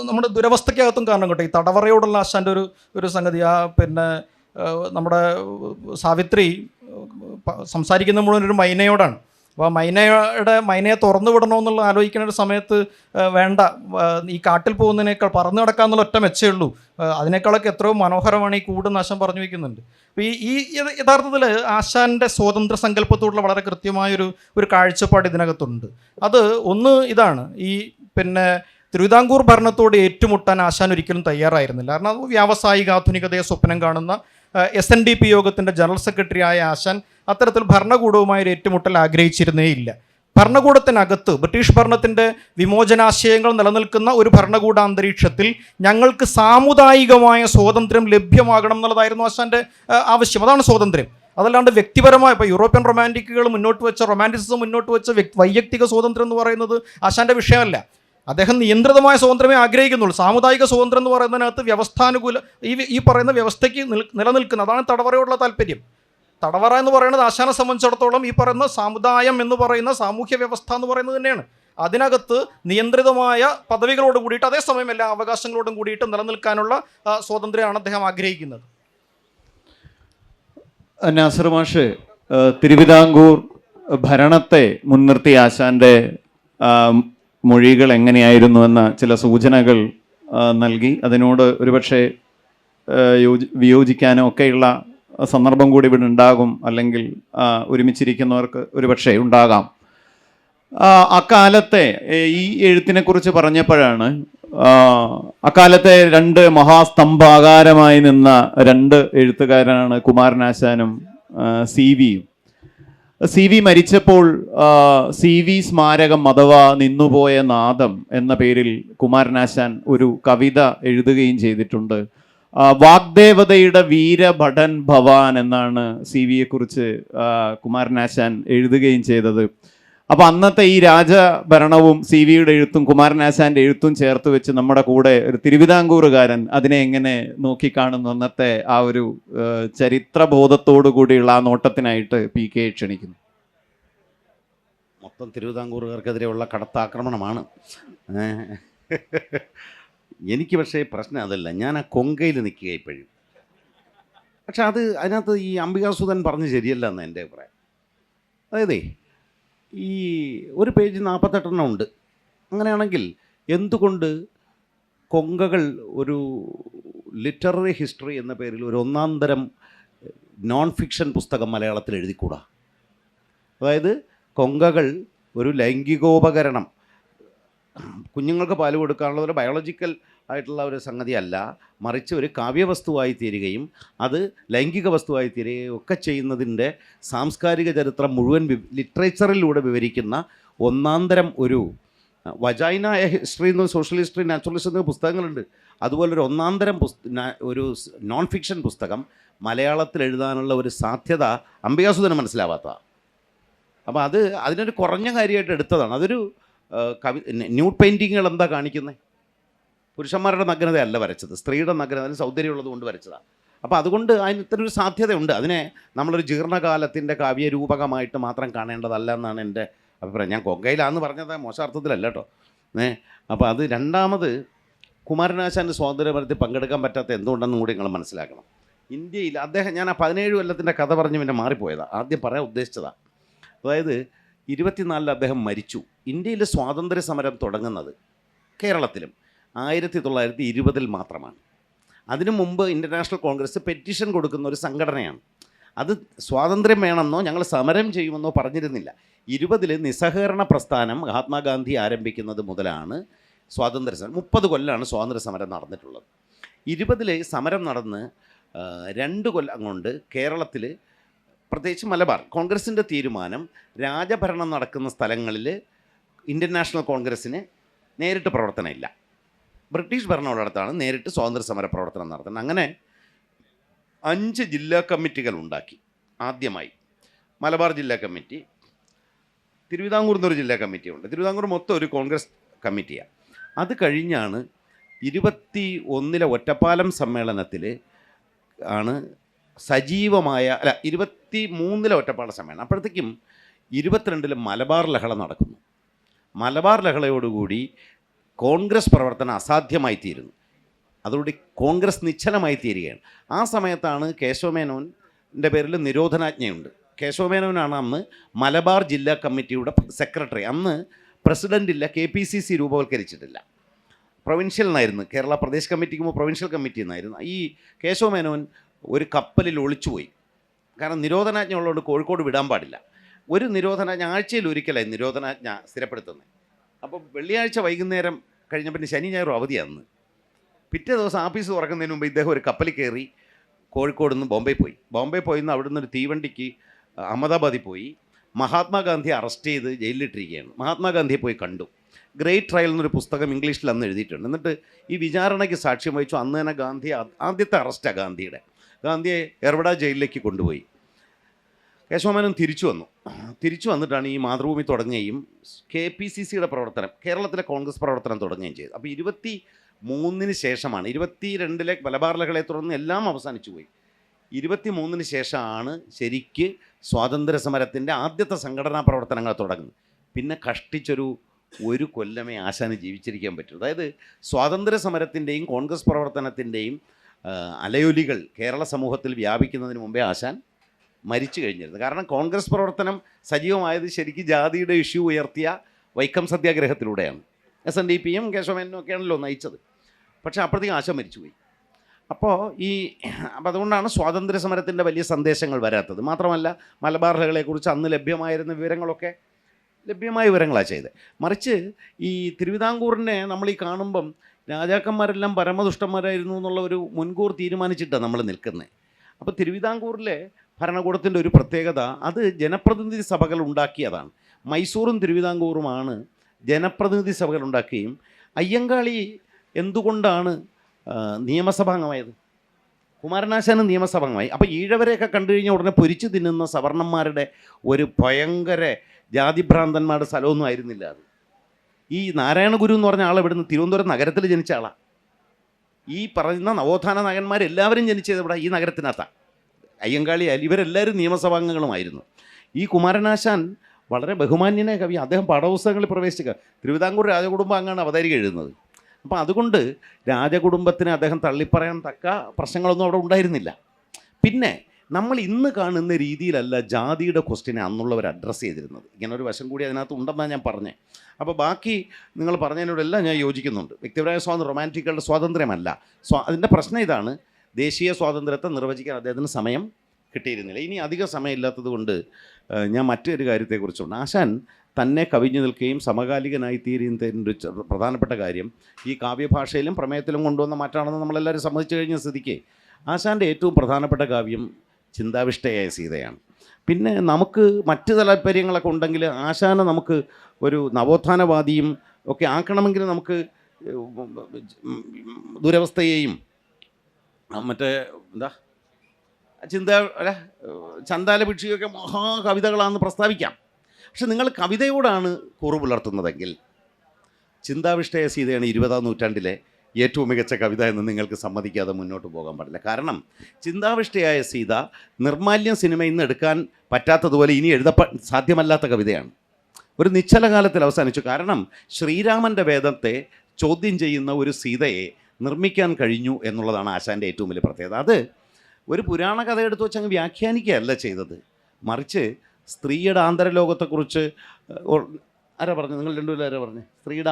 നമ്മുടെ ദുരവസ്ഥയ്ക്കകത്തും കാരണം കേട്ടോ ഈ തടവറയോടുള്ള ആശാൻ്റെ ഒരു സംഗതി. നമ്മുടെ സാവിത്രി സംസാരിക്കുന്ന മുഴുവൻ ഒരു മൈനയോടാണ്. അപ്പോൾ മൈനയെ തുറന്നു വിടണമെന്നുള്ള ആലോചിക്കുന്ന ഒരു സമയത്ത് വേണ്ട, ഈ കാട്ടിൽ പോകുന്നതിനേക്കാൾ പറന്നു കിടക്കാന്നുള്ള ഒറ്റ മെച്ചേ ഉള്ളൂ, അതിനേക്കാളൊക്കെ എത്രയോ മനോഹരമാണ് ഈ കൂടെന്ന് ആശാൻ പറഞ്ഞു വയ്ക്കുന്നുണ്ട്. അപ്പോൾ ഈ യഥാർത്ഥത്തിൽ ആശാൻ്റെ സ്വാതന്ത്ര്യ സങ്കല്പത്തോടുള്ള വളരെ കൃത്യമായൊരു കാഴ്ചപ്പാട് ഇതിനകത്തുണ്ട്. അത് ഒന്ന് ഇതാണ്, ഈ തിരുവിതാംകൂർ ഭരണത്തോട് ഏറ്റുമുട്ടാൻ ആശാൻ ഒരിക്കലും തയ്യാറായിരുന്നില്ല. കാരണം അത് വ്യാവസായിക ആധുനികതയെ സ്വപ്നം കാണുന്ന SNDP യോഗത്തിൻ്റെ ജനറൽ സെക്രട്ടറി ആയ ആശാൻ അത്തരത്തിൽ ഭരണകൂടവുമായി ഒരു ഏറ്റുമുട്ടൽ ആഗ്രഹിച്ചിരുന്നേയില്ല. ഭരണകൂടത്തിനകത്ത് ബ്രിട്ടീഷ് ഭരണത്തിൻ്റെ വിമോചനാശയങ്ങൾ നിലനിൽക്കുന്ന ഒരു ഭരണകൂട അന്തരീക്ഷത്തിൽ ഞങ്ങൾക്ക് സാമുദായികമായ സ്വാതന്ത്ര്യം ലഭ്യമാകണം എന്നുള്ളതായിരുന്നു ആശാൻ്റെ ആവശ്യം. അതാണ് സ്വാതന്ത്ര്യം. അതല്ലാണ്ട് വ്യക്തിപരമായ ഇപ്പോൾ യൂറോപ്യൻ റൊമാൻറ്റിസിസം മുന്നോട്ട് വെച്ച വൈയക്തിക സ്വാതന്ത്ര്യം എന്ന് പറയുന്നത് ആശാൻ്റെ വിഷയമല്ല. അദ്ദേഹം നിയന്ത്രിതമായ സ്വാതന്ത്ര്യമേ ആഗ്രഹിക്കുന്നുള്ളൂ. സാമുദായിക സ്വാതന്ത്ര്യം എന്ന് പറയുന്നതിനകത്ത് വ്യവസ്ഥാനുകൂല ഈ പറയുന്ന വ്യവസ്ഥയ്ക്ക് നിലനിൽക്കുന്ന, അതാണ് തടവറയോടുള്ള താല്പര്യം. തടവറ എന്ന് പറയുന്നത് ആശാനെ സംബന്ധിച്ചിടത്തോളം ഈ പറയുന്ന സമുദായം എന്ന് പറയുന്ന സാമൂഹ്യ വ്യവസ്ഥ എന്ന് പറയുന്നത് തന്നെയാണ്. അതിനകത്ത് നിയന്ത്രിതമായ പദവികളോട് കൂടിയിട്ട് അതേസമയം എല്ലാ അവകാശങ്ങളോടും കൂടിയിട്ട് നിലനിൽക്കാനുള്ള സ്വാതന്ത്ര്യമാണ് അദ്ദേഹം ആഗ്രഹിക്കുന്നത്. നാസർ മാഷ്, തിരുവിതാംകൂർ ഭരണത്തെ മുൻനിർത്തി ആശാന്റെ മൊഴികൾ എങ്ങനെയായിരുന്നു എന്ന ചില സൂചനകൾ നൽകി. അതിനോട് ഒരുപക്ഷെ വിയോജിക്കാനോ ഒക്കെയുള്ള സന്ദർഭം കൂടി ഇവിടെ ഉണ്ടാകും, അല്ലെങ്കിൽ ഒരുമിച്ചിരിക്കുന്നവർക്ക് ഒരുപക്ഷെ ഉണ്ടാകാം. അക്കാലത്തെ ഈ എഴുത്തിനെ കുറിച്ച് പറഞ്ഞപ്പോഴാണ് അക്കാലത്തെ രണ്ട് മഹാസ്തംഭാകാരമായി നിന്ന രണ്ട് എഴുത്തുകാരാണ് കുമാരനാശാനും CV-യും. CV മരിച്ചപ്പോൾ CV സ്മാരകം അഥവാ നിന്നുപോയ നാദം എന്ന പേരിൽ കുമാരനാശാൻ ഒരു കവിത എഴുതുകയും ചെയ്തിട്ടുണ്ട്. വാഗ്ദേവതയുടെ വീരഭടൻ ഭവാൻ എന്നാണ് CV-യെ കുറിച്ച് കുമാരനാശാൻ എഴുതുകയും ചെയ്തത്. അപ്പൊ അന്നത്തെ ഈ രാജഭരണവും CV-യുടെ എഴുത്തും കുമാരനാശാന്റെ എഴുത്തും ചേർത്ത് വെച്ച് നമ്മുടെ കൂടെ ഒരു തിരുവിതാംകൂറുകാരൻ അതിനെ എങ്ങനെ നോക്കിക്കാണുന്നു അന്നത്തെ ആ ഒരു ചരിത്രബോധത്തോടു കൂടിയുള്ള ആ നോട്ടത്തിനായിട്ട് PK ക്ഷണിക്കുന്നു. മൊത്തം തിരുവിതാംകൂറുകാർക്കെതിരെയുള്ള കടത്താക്രമണമാണ്. എനിക്ക് പക്ഷേ പ്രശ്നം അതല്ല, ഞാൻ ആ കൊങ്കയിൽ നിൽക്കുക ഇപ്പോഴും. പക്ഷെ അതിനകത്ത് ഈ അംബികാസുധൻ പറഞ്ഞ് ശരിയല്ല എന്ന് എൻ്റെ അഭിപ്രായം. അതായത് ഈ ഒരു പേജ് 48 ഉണ്ട്. അങ്ങനെയാണെങ്കിൽ എന്തുകൊണ്ട് കൊങ്കകൾ ഒരു ലിറ്റററി ഹിസ്റ്ററി എന്ന പേരിൽ ഒരു ഒന്നാം തരം നോൺ ഫിക്ഷൻ പുസ്തകം മലയാളത്തിൽ എഴുതിക്കൂടാ? അതായത് കൊങ്കകൾ ഒരു ലൈംഗികോപകരണം, കുഞ്ഞുങ്ങൾക്ക് പാല് കൊടുക്കാനുള്ള ഒരു ബയോളജിക്കൽ ആയിട്ടുള്ള ഒരു സംഗതിയല്ല, മറിച്ച് ഒരു കാവ്യവസ്തുവായി തീരുകയും അത് ലൈംഗിക വസ്തുവായി തീരുകയും ഒക്കെ ചെയ്യുന്നതിൻ്റെ സാംസ്കാരിക ചരിത്രം മുഴുവൻ ലിറ്ററേച്ചറിലൂടെ വിവരിക്കുന്ന ഒന്നാന്തരം ഒരു വജൈന ഹിസ്റ്ററി എന്ന്, സോഷ്യൽ ഹിസ്റ്ററി, നാച്ചുറലിസ്റ്റ് എന്ന പുസ്തകങ്ങളുണ്ട്. അതുപോലൊരു ഒന്നാന്തരം ഒരു നോൺ ഫിക്ഷൻ പുസ്തകം മലയാളത്തിൽ എഴുതാനുള്ള ഒരു സാധ്യത അംബികാസുധന് മനസ്സിലാവാത്തതാണ്. അപ്പോൾ അതിനൊരു കുറഞ്ഞ കാര്യമായിട്ട് എടുത്തതാണ്. അതൊരു ന്യൂഡ് പെയിൻറ്റിങ്ങുകൾ എന്താ കാണിക്കുന്നത്? പുരുഷന്മാരുടെ നഗ്നതയല്ല വരച്ചത്, സ്ത്രീയുടെ നഗ്നത സൗന്ദര്യമുള്ളത് കൊണ്ട് വരച്ചതാണ്. അപ്പോൾ അതുകൊണ്ട് അതിന് ഇത്തരൊരു സാധ്യതയുണ്ട്. അതിനെ നമ്മളൊരു ജീർണകാലത്തിൻ്റെ കാവ്യരൂപകമായിട്ട് മാത്രം കാണേണ്ടതല്ല എന്നാണ് എൻ്റെ അഭിപ്രായം. ഞാൻ കൊങ്കയിലാന്ന് പറഞ്ഞത് മോശാർത്ഥത്തിലല്ല കേട്ടോ. അപ്പോൾ അത് രണ്ടാമത് കുമാരനാശാൻ്റെ സ്വാതന്ത്ര്യമരത്തിൽ പങ്കെടുക്കാൻ പറ്റാത്ത എന്തുകൊണ്ടെന്നും കൂടി നിങ്ങൾ മനസ്സിലാക്കണം. ഇന്ത്യയിൽ അദ്ദേഹം, ഞാൻ ആ 17 കൊല്ലത്തിൻ്റെ കഥ പറഞ്ഞ് പിന്നെ മാറിപ്പോയതാണ്, ആദ്യം പറയാൻ ഉദ്ദേശിച്ചതാണ്. അതായത് 24 അദ്ദേഹം മരിച്ചു. ഇന്ത്യയിലെ സ്വാതന്ത്ര്യ സമരം തുടങ്ങുന്നത് കേരളത്തിലും 1920 മാത്രമാണ്. അതിനു മുമ്പ് ഇൻ്റർനാഷണൽ കോൺഗ്രസ് പെറ്റീഷൻ കൊടുക്കുന്ന ഒരു സംഘടനയാണ്. അത് സ്വാതന്ത്ര്യം വേണമെന്നോ ഞങ്ങൾ സമരം ചെയ്യുമെന്നോ പറഞ്ഞിരുന്നില്ല. 20 നിസ്സഹകരണ പ്രസ്ഥാനം മഹാത്മാഗാന്ധി ആരംഭിക്കുന്നത് മുതലാണ് സ്വാതന്ത്ര്യ സമരം. 30 കൊല്ലമാണ് സ്വാതന്ത്ര്യ സമരം നടന്നിട്ടുള്ളത്. 20 സമരം നടന്ന് 2 കൊല്ലം കൊണ്ട് കേരളത്തിൽ, പ്രത്യേകിച്ച് മലബാർ, കോൺഗ്രസിൻ്റെ തീരുമാനം രാജഭരണം നടക്കുന്ന സ്ഥലങ്ങളിൽ ഇന്ത്യൻ നാഷണൽ കോൺഗ്രസ്സിന് നേരിട്ട് പ്രവർത്തനമില്ല. ബ്രിട്ടീഷ് ഭരണകൂടത്താണ് നേരിട്ട് സ്വാതന്ത്ര്യ സമര പ്രവർത്തനം നടത്തുന്നത്. അങ്ങനെ 5 ജില്ലാ കമ്മിറ്റികൾ ഉണ്ടാക്കി. ആദ്യമായി മലബാർ ജില്ലാ കമ്മിറ്റി, തിരുവിതാംകൂർ എന്നൊരു ജില്ലാ കമ്മിറ്റിയുണ്ട്. തിരുവിതാംകൂർ മൊത്തം ഒരു കോൺഗ്രസ് കമ്മിറ്റിയാണ്. അത് കഴിഞ്ഞാണ് 21 ഒറ്റപ്പാലം സമ്മേളനത്തിൽ ആണ് സജീവമായ, 23 ഒറ്റപ്പാലം സമ്മേളനം. അപ്പോഴത്തേക്കും 22 മലബാർ ലഹള നടക്കുന്നു. മലബാർ ലഹളയോടുകൂടി കോൺഗ്രസ് പ്രവർത്തനം അസാധ്യമായി തീരുന്നു. അതോടുകൂടി കോൺഗ്രസ് നിശ്ചലമായി തീരുകയാണ്. ആ സമയത്താണ് കേശവമേനോൻ്റെ പേരിൽ നിരോധനാജ്ഞയുണ്ട്. കേശവമേനോനാണ് അന്ന് മലബാർ ജില്ലാ കമ്മിറ്റിയുടെ സെക്രട്ടറി. അന്ന് പ്രസിഡൻ്റില്ല, KPCC രൂപവൽക്കരിച്ചിട്ടില്ല, പ്രൊവിൻഷ്യൽ എന്നായിരുന്നു. കേരള പ്രദേശ് കമ്മിറ്റിക്കുമ്പോൾ പ്രൊവിൻഷ്യൽ കമ്മിറ്റി എന്നായിരുന്നു. ഈ കേശവമേനോൻ ഒരു കപ്പലിൽ ഒളിച്ചുപോയി. കാരണം നിരോധനാജ്ഞ ഉള്ളതുകൊണ്ട് കോഴിക്കോട് വിടാൻ പാടില്ല. ഒരു നിരോധനാജ്ഞ ആഴ്ചയിൽ ഒരിക്കലായി നിരോധനാജ്ഞ സ്ഥിരപ്പെടുത്തുന്നത്. അപ്പോൾ വെള്ളിയാഴ്ച വൈകുന്നേരം കഴിഞ്ഞ പിന്നെ ശനി ഞായറും അവധിയാണ്. പിറ്റേ ദിവസം ആഫീസ് തുറക്കുന്നതിന് മുമ്പ് ഇദ്ദേഹം ഒരു കപ്പലിൽ കയറി കോഴിക്കോട് നിന്ന് ബോംബെ പോയി നിന്ന് അവിടെ നിന്നൊരു തീവണ്ടിക്ക് അഹമ്മദാബാദിൽ പോയി. മഹാത്മാഗാന്ധിയെ അറസ്റ്റ് ചെയ്ത് ജയിലിലിട്ടിരിക്കുകയാണ്. മഹാത്മാഗാന്ധിയെ പോയി കണ്ടു. ഗ്രേറ്റ് ട്രയൽ എന്നൊരു പുസ്തകം ഇംഗ്ലീഷിൽ അന്ന് എഴുതിയിട്ടുണ്ട്. എന്നിട്ട് ഈ വിചാരണയ്ക്ക് സാക്ഷ്യം വഹിച്ചു. അന്ന് തന്നെ ഗാന്ധി, ആദ്യത്തെ അറസ്റ്റാണ് ഗാന്ധിയുടെ. ഗാന്ധിയെ എർവഡ ജയിലിലേക്ക് കൊണ്ടുപോയി. കേശവമേനോൻ തിരിച്ചു വന്നിട്ടാണ് ഈ മാതൃഭൂമി തുടങ്ങുകയും KPCCയുടെ പ്രവർത്തനം, കേരളത്തിലെ കോൺഗ്രസ് പ്രവർത്തനം തുടങ്ങുകയും ചെയ്തു. അപ്പോൾ 23 ശേഷമാണ്, 22 മലബാർ ലഹളയെ തുടർന്ന് എല്ലാം അവസാനിച്ചു പോയി. 23 ശേഷമാണ് ശരിക്ക് സ്വാതന്ത്ര്യ സമരത്തിൻ്റെ ആദ്യത്തെ സംഘടനാ പ്രവർത്തനങ്ങൾ തുടങ്ങുന്നത്. പിന്നെ ഒരു കൊല്ലമേ ആശാന് ജീവിച്ചിരിക്കാൻ പറ്റൂ. അതായത് സ്വാതന്ത്ര്യ സമരത്തിൻ്റെയും കോൺഗ്രസ് പ്രവർത്തനത്തിൻ്റെയും അലയൊലികൾ കേരള സമൂഹത്തിൽ വ്യാപിക്കുന്നതിന് മുമ്പേ ആശാൻ മരിച്ചു കഴിഞ്ഞിരുന്നു. കാരണം കോൺഗ്രസ് പ്രവർത്തനം സജീവമായത് ശരിക്കും ജാതിയുടെ ഇഷ്യൂ ഉയർത്തിയ വൈക്കം സത്യാഗ്രഹത്തിലൂടെയാണ്. SNDPയും കേശവമേനോനും ഒക്കെയാണല്ലോ നയിച്ചത്. പക്ഷേ അപ്പോഴത്തേക്കും ആശാൻ മരിച്ചുപോയി. അപ്പോൾ അതുകൊണ്ടാണ് സ്വാതന്ത്ര്യ സമരത്തിൻ്റെ വലിയ സന്ദേശങ്ങൾ വരാത്തത്. മാത്രമല്ല മലബാർ ലഹളയെക്കുറിച്ച് അന്ന് ലഭ്യമായിരുന്ന വിവരങ്ങളൊക്കെ ലഭ്യമായ വിവരങ്ങളാണ് ചെയ്തത്. മറിച്ച് ഈ തിരുവിതാംകൂറിനെ നമ്മൾ ഈ കാണുമ്പം രാജാക്കന്മാരെല്ലാം പരമദുഷ്ടന്മാരായിരുന്നു എന്നുള്ള ഒരു മുൻകൂർ തീരുമാനിച്ചിട്ടാണ് നമ്മൾ നിൽക്കുന്നത്. അപ്പോൾ തിരുവിതാംകൂറിലെ ഭരണകൂടത്തിൻ്റെ ഒരു പ്രത്യേകത അത് ജനപ്രതിനിധി സഭകൾ ഉണ്ടാക്കിയതാണ്. മൈസൂറും തിരുവിതാംകൂറുമാണ് ജനപ്രതിനിധി സഭകൾ ഉണ്ടാക്കുകയും അയ്യങ്കാളി എന്തുകൊണ്ടാണ് നിയമസഭാംഗമായത്? കുമാരനാശാനും നിയമസഭാംഗമായി. അപ്പോൾ ഈഴവരെയൊക്കെ കണ്ടു കഴിഞ്ഞാൽ ഉടനെ പൊരിച്ചു തിന്നുന്ന സവർണന്മാരുടെ ഒരു ഭയങ്കര ജാതിഭ്രാന്തന്മാരുടെ സ്ഥലമൊന്നും ആയിരുന്നില്ല അത്. ഈ നാരായണ ഗുരു എന്ന് പറഞ്ഞ ആൾ ഇവിടുന്ന് തിരുവനന്തപുരം നഗരത്തിൽ ജനിച്ച ആളാണ്. ഈ പറയുന്ന നവോത്ഥാന നായകന്മാരെല്ലാവരും ജനിച്ചത് ഇവിടെ ഈ നഗരത്തിനകത്താണ്. അയ്യങ്കാളി ഇവരെല്ലാവരും നിയമസഭാംഗങ്ങളുമായിരുന്നു. ഈ കുമാരനാശാൻ വളരെ ബഹുമാന്യനായ കവി. അദ്ദേഹം പാഠപുസ്തകങ്ങളിൽ പ്രവേശിക്കുക തിരുവിതാംകൂർ രാജകുടുംബാംഗമാണ് അവതാരിക എഴുതുന്നത്. അപ്പോൾ അതുകൊണ്ട് രാജകുടുംബത്തിന് അദ്ദേഹം തള്ളിപ്പറയാൻ തക്ക പ്രശ്നങ്ങളൊന്നും അവിടെ ഉണ്ടായിരുന്നില്ല. പിന്നെ നമ്മൾ ഇന്ന് കാണുന്ന രീതിയിലല്ല ജാതിയുടെ ക്വസ്റ്റ്യനെ അന്നുള്ളവർ അഡ്രസ്സ് ചെയ്തിരുന്നത്. ഇങ്ങനെ ഒരു വശം കൂടി അതിനകത്ത് ഉണ്ടെന്നാണ് ഞാൻ പറഞ്ഞത്. അപ്പോൾ ബാക്കി നിങ്ങൾ പറഞ്ഞതിനോടെല്ലാം ഞാൻ യോജിക്കുന്നുണ്ട്. വ്യക്തിപരമായ സ്വാതന്ത്ര്യം റൊമാൻറ്റിക്കുകളുടെ സ്വാതന്ത്ര്യമല്ല. അതിൻ്റെ പ്രശ്നം ഇതാണ്, ദേശീയ സ്വാതന്ത്ര്യത്തെ നിർവചിക്കാൻ അദ്ദേഹത്തിന് സമയം കിട്ടിയിരുന്നില്ല. ഇനി അധിക സമയമില്ലാത്തത് കൊണ്ട് ഞാൻ മറ്റൊരു കാര്യത്തെക്കുറിച്ചുണ്ട്. ആശാൻ തന്നെ കവിഞ്ഞു നിൽക്കുകയും സമകാലികനായി തീരുന്നതിൻ്റെ ഒരു പ്രധാനപ്പെട്ട കാര്യം ഈ കാവ്യഭാഷയിലും പ്രമേയത്തിലും കൊണ്ടുവന്ന മാറ്റമാണെന്ന് നമ്മളെല്ലാവരും സമ്മതിച്ചു കഴിഞ്ഞ സ്ഥിതിക്ക് ആശാൻ്റെ ഏറ്റവും പ്രധാനപ്പെട്ട കാവ്യം ചിന്താവിഷ്ടയായ സീതയാണ്. പിന്നെ നമുക്ക് മറ്റ് താല്പര്യങ്ങളൊക്കെ ഉണ്ടെങ്കിൽ ആശാനെ നമുക്ക് ഒരു നവോത്ഥാനവാദിയും ഒക്കെ ആക്കണമെങ്കിൽ നമുക്ക് ദുരവസ്ഥയെയും മറ്റേ ചന്താലഭിക്ഷിയൊക്കെ മഹാകവിതകളാണെന്ന് പ്രസ്താവിക്കാം. പക്ഷെ നിങ്ങൾ കവിതയോടാണ് കൂറു പുലർത്തുന്നതെങ്കിൽ ചിന്താവിഷ്ടയ സീതയാണ് 20-ാം നൂറ്റാണ്ടിലെ ഏറ്റവും മികച്ച കവിത എന്ന് നിങ്ങൾക്ക് സമ്മതിക്കാതെ മുന്നോട്ട് പോകാൻ പാടില്ല. കാരണം ചിന്താവിഷ്ടയായ സീത നിർമാല്യം സിനിമയിൽ നിന്ന് എടുക്കാൻ പറ്റാത്തതുപോലെ ഇനി സാധ്യമല്ലാത്ത കവിതയാണ്. ഒരു നിശ്ചല കാലത്തിൽ അവസാനിച്ചു. കാരണം ശ്രീരാമൻ്റെ വേദത്തെ ചോദ്യം ചെയ്യുന്ന ഒരു സീതയെ നിർമ്മിക്കാൻ കഴിഞ്ഞു എന്നുള്ളതാണ് ആശാൻ്റെ ഏറ്റവും വലിയ പ്രത്യേകത. അത് ഒരു പുരാണ കഥ എടുത്ത് വെച്ച് അങ്ങ് വ്യാഖ്യാനിക്കുകയല്ല ചെയ്തത്, മറിച്ച് സ്ത്രീയുടെ ആന്തരലോകത്തെക്കുറിച്ച് ആരാ പറഞ്ഞു? നിങ്ങൾ രണ്ടുപേരും ആരാ പറഞ്ഞു? സ്ത്രീയുടെ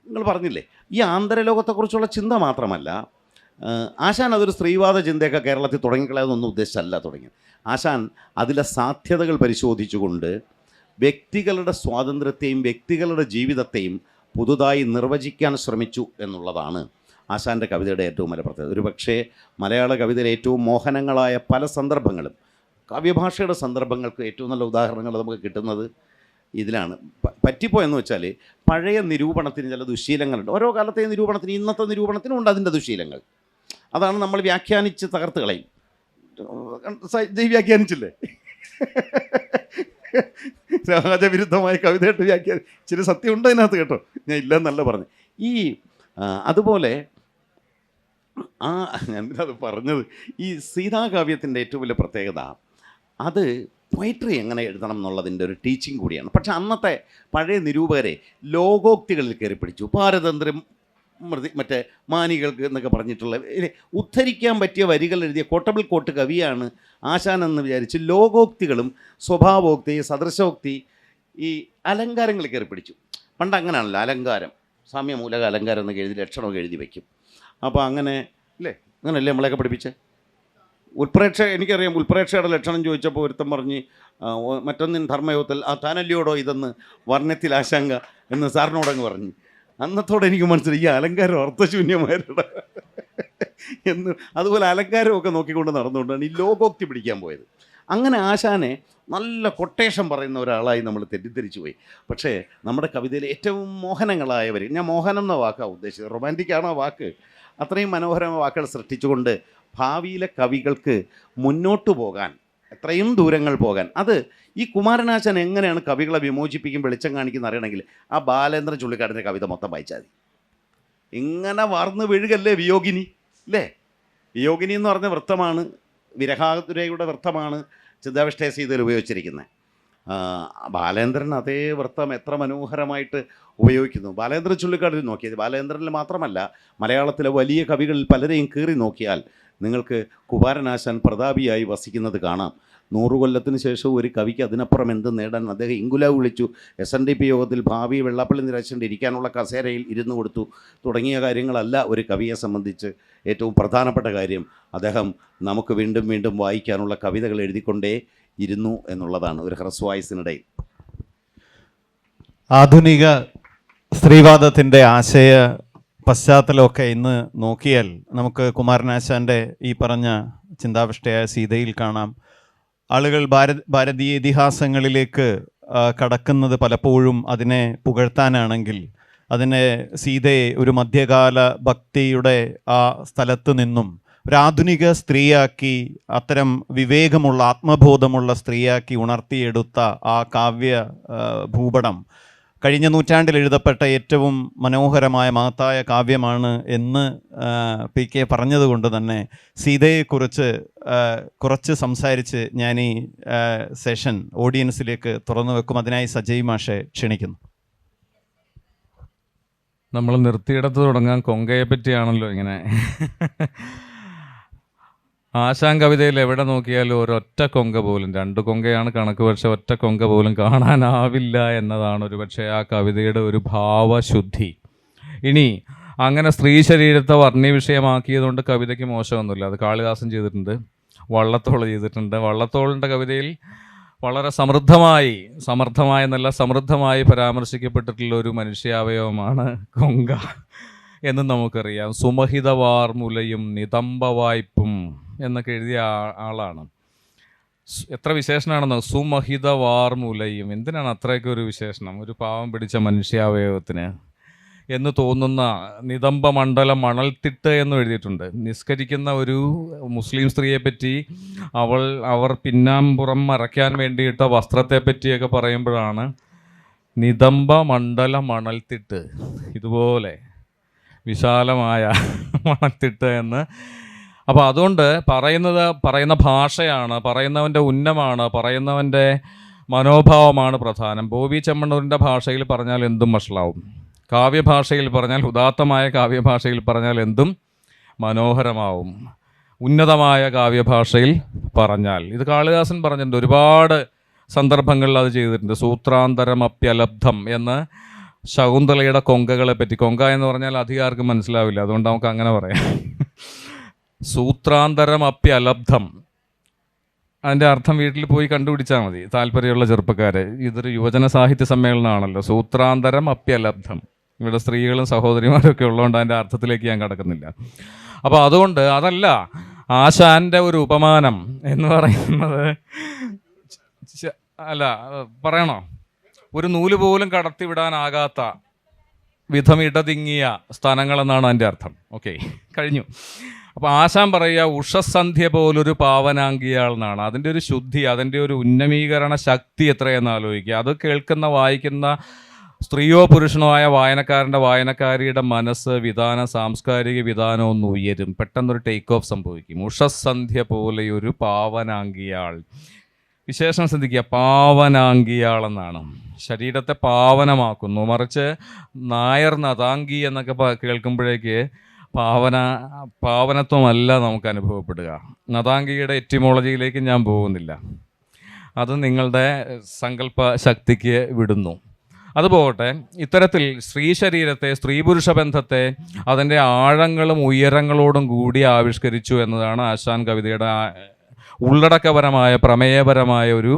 നിങ്ങൾ പറഞ്ഞില്ലേ? ഈ ആന്തരലോകത്തെക്കുറിച്ചുള്ള ചിന്ത മാത്രമല്ല, ആശാൻ അതൊരു സ്ത്രീവാദ ചിന്തയൊക്കെ കേരളത്തിൽ തുടങ്ങിക്കളയാതൊന്നും ഉദ്ദേശിച്ചല്ല തുടങ്ങിയത്. ആശാൻ അതിലെ സാധ്യതകൾ പരിശോധിച്ചുകൊണ്ട് വ്യക്തികളുടെ സ്വാതന്ത്ര്യത്തെയും വ്യക്തികളുടെ ജീവിതത്തെയും പുതുതായി നിർവചിക്കാൻ ശ്രമിച്ചു എന്നുള്ളതാണ് ആശാൻ്റെ കവിതയുടെ ഏറ്റവും വലിയ പ്രത്യേകത. ഒരു പക്ഷേ മലയാള കവിതയിലെ ഏറ്റവും മോഹനങ്ങളായ പല സന്ദർഭങ്ങളും കാവ്യഭാഷയുടെ സന്ദർഭങ്ങൾക്ക് ഏറ്റവും നല്ല ഉദാഹരണങ്ങൾ നമുക്ക് കിട്ടുന്നത് ഇതിലാണ്. പറ്റിപ്പോയെന്ന് വെച്ചാൽ പഴയ നിരൂപണത്തിന് ചില ദുശീലങ്ങളുണ്ട്. ഓരോ കാലത്തെ നിരൂപണത്തിന്, ഇന്നത്തെ നിരൂപണത്തിനും ഉണ്ട് അതിൻ്റെ ദുശീലങ്ങൾ. അതാണ് നമ്മൾ വ്യാഖ്യാനിച്ച് തകർത്ത് കളയും. വ്യാഖ്യാനിച്ചില്ലേ? രാജവിരുദ്ധമായ കവിതയായിട്ട് വ്യാഖ്യാനം ചില സത്യമുണ്ട് അതിനകത്ത് കേട്ടോ, ഞാൻ ഇല്ലെന്നല്ല പറഞ്ഞു. ഈ അതുപോലെ ഞാനത് പറഞ്ഞത് ഈ സീതാകാവ്യത്തിൻ്റെ ഏറ്റവും വലിയ പ്രത്യേകത അത് പൊയട്രി എങ്ങനെ എഴുതണം എന്നുള്ളതിൻ്റെ ഒരു ടീച്ചിങ് കൂടിയാണ്. പക്ഷെ അന്നത്തെ പഴയ നിരൂപകരെ ലോകോക്തികളിൽ കയറി പിടിച്ചു. പാരതന്ത്ര്യം മറ്റേ മാനികൾക്ക് എന്നൊക്കെ പറഞ്ഞിട്ടുള്ള ഉദ്ധരിക്കാൻ പറ്റിയ വരികൾ എഴുതിയ കോട്ടബിൾ കോട്ട് കവിയാണ് ആശാൻ എന്ന് വിചാരിച്ച് ലോകോക്തികളും സ്വഭാവോക്തി, സദൃശോക്തി, ഈ അലങ്കാരങ്ങൾ കയറി പിടിച്ചു. പണ്ട് അങ്ങനെയാണല്ലോ അലങ്കാരം, സാമ്യമൂലക അലങ്കാരം എന്നൊക്കെ എഴുതി ലക്ഷണമൊക്കെ എഴുതി വയ്ക്കും. അപ്പോൾ അങ്ങനെയല്ലേ നമ്മളെയൊക്കെ പഠിപ്പിച്ചേ? എനിക്കറിയാം ഉൽപ്രേക്ഷയുടെ ലക്ഷണം ചോദിച്ചപ്പോൾ ഒരുത്തം പറഞ്ഞ് മറ്റൊന്നിൻ ധർമ്മയോഗത്തിൽ താനല്ലയോടോ ഇതെന്ന് വർണ്ണത്തിൽ ആശങ്ക എന്ന് സാറിനോടങ്ങ് പറഞ്ഞു. അന്നത്തോടെ എനിക്ക് മനസ്സിലായി ഈ അലങ്കാരം അർത്ഥശൂന്യമാരുടെ എന്ന്. അതുപോലെ അലങ്കാരമൊക്കെ നോക്കിക്കൊണ്ട് നടന്നുകൊണ്ടാണ് ഈ ലോകോക്തി പിടിക്കാൻ പോയത്. അങ്ങനെ ആശാനെ നല്ല കൊട്ടേഷൻ പറയുന്ന ഒരാളായി നമ്മൾ തെറ്റിദ്ധരിച്ചു പോയി. പക്ഷേ നമ്മുടെ കവിതയിലെ ഏറ്റവും മോഹനങ്ങളായവർ, ഞാൻ മോഹനം എന്ന വാക്കാണ് ഉദ്ദേശിച്ചത്, റൊമാൻറ്റിക്കാണ് ആ വാക്ക്, അത്രയും മനോഹരമായ വാക്കുകൾ സൃഷ്ടിച്ചുകൊണ്ട് ഭാവിയിലെ കവികൾക്ക് മുന്നോട്ട് പോകാൻ, എത്രയും ദൂരങ്ങൾ പോകാൻ, അത് ഈ കുമാരനാശാൻ എങ്ങനെയാണ് കവികളെ വിമോചിപ്പിക്കും വെളിച്ചം കാണിക്കുന്ന അറിയണമെങ്കിൽ ആ ബാലേന്ദ്രൻ ചുള്ളിക്കാടിൻ്റെ കവിത മൊത്തം വായിച്ചാൽ മതി. ഇങ്ങനെ വാർന്ന് വീഴുകല്ലേ വിയോഗിനി, അല്ലേ? വിയോഗിനി എന്ന് പറഞ്ഞ വൃത്തമാണ്, വിരഹാതുരയുടെ വൃത്തമാണ് ചിന്താവിഷ്ടയ സീതയിൽ ഉപയോഗിച്ചിരിക്കുന്നത്. ബാലേന്ദ്രൻ അതേ വൃത്തം എത്ര മനോഹരമായിട്ട് ഉപയോഗിക്കുന്നു. ബാലേന്ദ്രൻ ചുള്ളിക്കാടിൽ നോക്കിയത് ബാലേന്ദ്രനിൽ മാത്രമല്ല, മലയാളത്തിലെ വലിയ കവികളിൽ പലരെയും കീറി നോക്കിയാൽ നിങ്ങൾക്ക് കുമാരനാശാൻ പ്രതാപിയായി വസിക്കുന്നത് കാണാം. 100 കൊല്ലത്തിന് ശേഷം ഒരു കവിക്ക് അതിനപ്പുറം എന്ത് നേടാൻ? അദ്ദേഹം ഇൻകുലാബ് വിളിച്ചു, SNDP യോഗത്തിൽ ഭാവി വെള്ളാപ്പള്ളി നിരാശൻ്റെ ഇരിക്കാനുള്ള കസേരയിൽ ഇരുന്നു കൊടുത്തു തുടങ്ങിയ കാര്യങ്ങളല്ല ഒരു കവിയെ സംബന്ധിച്ച് ഏറ്റവും പ്രധാനപ്പെട്ട കാര്യം. അദ്ദേഹം നമുക്ക് വീണ്ടും വീണ്ടും വായിക്കാനുള്ള കവിതകൾ എഴുതിക്കൊണ്ടേ ഇരുന്നു എന്നുള്ളതാണ് ഒരു ഹ്രസ്വായുസിനിടയിൽ. ആധുനിക സ്ത്രീവാദത്തിൻ്റെ ആശയ പശ്ചാത്തലമൊക്കെ ഇന്ന് നോക്കിയാൽ നമുക്ക് കുമാരനാശാൻ്റെ ഈ പറഞ്ഞ ചിന്താവിഷ്ടയായ സീതയിൽ കാണാം. ആളുകൾ ഭാരതീയ ഇതിഹാസങ്ങളിലേക്ക് കടക്കുന്നത് പലപ്പോഴും അതിനെ പുകഴ്ത്താനാണെങ്കിൽ അതിനെ സീതയെ ഒരു മധ്യകാല ഭക്തിയുടെ ആ സ്ഥലത്ത് നിന്നും ഒരാധുനിക സ്ത്രീയാക്കി, അത്തരം വിവേകമുള്ള ആത്മബോധമുള്ള സ്ത്രീയാക്കി ഉണർത്തിയെടുത്ത ആ കാവ്യ ഭൂപടം കഴിഞ്ഞ നൂറ്റാണ്ടിൽ എഴുതപ്പെട്ട ഏറ്റവും മനോഹരമായ മഹത്തായ കാവ്യമാണ് എന്ന് PK പറഞ്ഞതുകൊണ്ട് തന്നെ സീതയെക്കുറിച്ച് കുറച്ച് സംസാരിച്ച് ഞാൻ ഈ സെഷൻ ഓഡിയൻസിലേക്ക് തുറന്നു വെക്കും. അതിനായി സജയ് മാഷെ ക്ഷണിക്കുന്നു. നമ്മൾ നിർത്തിയിടത്ത് തുടങ്ങാൻ കൊങ്കയെ പറ്റിയാണല്ലോ ഇങ്ങനെ. ആശാൻ കവിതയിൽ എവിടെ നോക്കിയാലും ഒരൊറ്റ കൊങ്ക പോലും, 2 കൊങ്കയാണ് കണക്ക്, പക്ഷെ ഒറ്റ കൊങ്ക പോലും കാണാനാവില്ല എന്നതാണ് ഒരു പക്ഷേ ആ കവിതയുടെ ഒരു ഭാവശുദ്ധി. ഇനി അങ്ങനെ സ്ത്രീ ശരീരത്തെ വർണ്ണീയ വിഷയമാക്കിയതുകൊണ്ട് കവിതയ്ക്ക് മോശമൊന്നുമില്ല. അത് കാളിദാസൻ ചെയ്തിട്ടുണ്ട്, വള്ളത്തോൾ ചെയ്തിട്ടുണ്ട്. വള്ളത്തോളിൻ്റെ കവിതയിൽ വളരെ സമൃദ്ധമായി പരാമർശിക്കപ്പെട്ടിട്ടുള്ള ഒരു മനുഷ്യാവയവമാണ് കൊങ്ക എന്ന് നമുക്കറിയാം. സുമഹിതവാർ മുലയും നിതംബവായ്പും എന്നൊക്കെ എഴുതിയ ആളാണ്. എത്ര വിശേഷണമാണെന്നോ, സുമഹിതവാർ മുലയും. എന്തിനാണ് അത്രയൊക്കെ ഒരു വിശേഷണം ഒരു പാവം പിടിച്ച മനുഷ്യാവയവത്തിന് എന്ന് തോന്നുന്ന നിതംബ മണ്ഡലം മണൽത്തിട്ട് എന്ന് എഴുതിയിട്ടുണ്ട്. നിസ്കരിക്കുന്ന ഒരു മുസ്ലിം സ്ത്രീയെ പറ്റി അവർ പിന്നാമ്പുറം മറയ്ക്കാൻ വേണ്ടിയിട്ട വസ്ത്രത്തെ പറ്റിയൊക്കെ പറയുമ്പോഴാണ് നിതംബ മണ്ഡല മണൽത്തിട്ട്, ഇതുപോലെ വിശാലമായ മണൽത്തിട്ട് എന്ന്. അപ്പോൾ അതുകൊണ്ട് പറയുന്ന ഭാഷയാണ്, പറയുന്നവൻ്റെ ഉന്നമാണ്, പറയുന്നവൻ്റെ മനോഭാവമാണ് പ്രധാനം. ബോബി ചെമ്മണ്ണൂരിൻ്റെ ഭാഷയിൽ പറഞ്ഞാൽ എന്തും വഷളാവും, കാവ്യഭാഷയിൽ പറഞ്ഞാൽ, ഉദാത്തമായ കാവ്യഭാഷയിൽ പറഞ്ഞാൽ എന്തും മനോഹരമാവും, ഉന്നതമായ കാവ്യഭാഷയിൽ പറഞ്ഞാൽ. ഇത് കാളിദാസൻ പറഞ്ഞിട്ടുണ്ട്, ഒരുപാട് സന്ദർഭങ്ങളിൽ അത് ചെയ്തിട്ടുണ്ട്. സൂത്രാന്തരമപ്യലബ്ധം എന്ന് ശകുന്തളയുടെ കൊങ്കകളെ പറ്റി. കൊങ്ക എന്ന് പറഞ്ഞാൽ അധികം ആർക്കും മനസ്സിലാവില്ല, അതുകൊണ്ട് നമുക്ക് അങ്ങനെ പറയാം. സൂത്രാന്തരമപ്യലബ്ധം, അതിൻ്റെ അർത്ഥം വീട്ടിൽ പോയി കണ്ടുപിടിച്ചാൽ മതി, താല്പര്യമുള്ള ചെറുപ്പക്കാർ. ഇതൊരു യുവജന സാഹിത്യ സമ്മേളനമാണല്ലോ. സൂത്രാന്തരം അപ്യലബ്ധം. ഇവിടെ സ്ത്രീകളും സഹോദരിമാരൊക്കെ ഉള്ളതുകൊണ്ട് അതിൻ്റെ അർത്ഥത്തിലേക്ക് ഞാൻ കടക്കുന്നില്ല. അപ്പോൾ അതുകൊണ്ട് അതല്ല ആശാൻ്റെ ഒരു ഉപമാനം എന്ന് പറയുന്നത്. അല്ല, പറയണോ? ഒരു നൂല് പോലും കടത്തിവിടാനാകാത്ത വിധം ഇടതിങ്ങിയ സ്ഥാനങ്ങളെന്നാണ് അതിൻ്റെ അർത്ഥം. ഓക്കെ, കഴിഞ്ഞു. അപ്പോൾ ആശാൻ പറയുക ഉഷസന്ധ്യ പോലൊരു പാവനാങ്കിയാൾ എന്നാണ്. അതിൻ്റെ ഒരു ശുദ്ധി, അതിൻ്റെ ഒരു ഉന്നമീകരണ ശക്തി എത്രയെന്ന് ആലോചിക്കുക. അത് കേൾക്കുന്ന വായിക്കുന്ന സ്ത്രീയോ പുരുഷനോ ആയ വായനക്കാരിയുടെ മനസ്സ് വിധാനം, സാംസ്കാരിക വിധാനം ഒന്ന് ഉയരും, പെട്ടെന്നൊരു ടേക്ക് ഓഫ് സംഭവിക്കും. ഉഷസന്ധ്യ പോലെയൊരു പാവനാങ്കിയാൾ. വിശേഷണം ശ്രദ്ധിക്കുക, പാവനാങ്കിയാൾ എന്നാണ്. ശരീരത്തെ പാവനമാക്കുന്നു. മറിച്ച് നായർ നതാങ്കി എന്നൊക്കെ കേൾക്കുമ്പോഴേക്ക് പാവനത്വമല്ല നമുക്ക് അനുഭവപ്പെടുക. നതാങ്കിയുടെ എറ്റിമോളജിയിലേക്ക് ഞാൻ പോകുന്നില്ല, അത് നിങ്ങളുടെ സങ്കല്പ ശക്തിക്ക് വിടുന്നു. അതുപോകട്ടെ, ഇത്തരത്തിൽ സ്ത്രീ ശരീരത്തെ, സ്ത്രീ പുരുഷ ബന്ധത്തെ അതിൻ്റെ ആഴങ്ങളും ഉയരങ്ങളോടും കൂടി ആവിഷ്കരിച്ചു എന്നതാണ് ആശാൻ കവിതയുടെ ഉള്ളടക്കപരമായ, പ്രമേയപരമായ ഒരു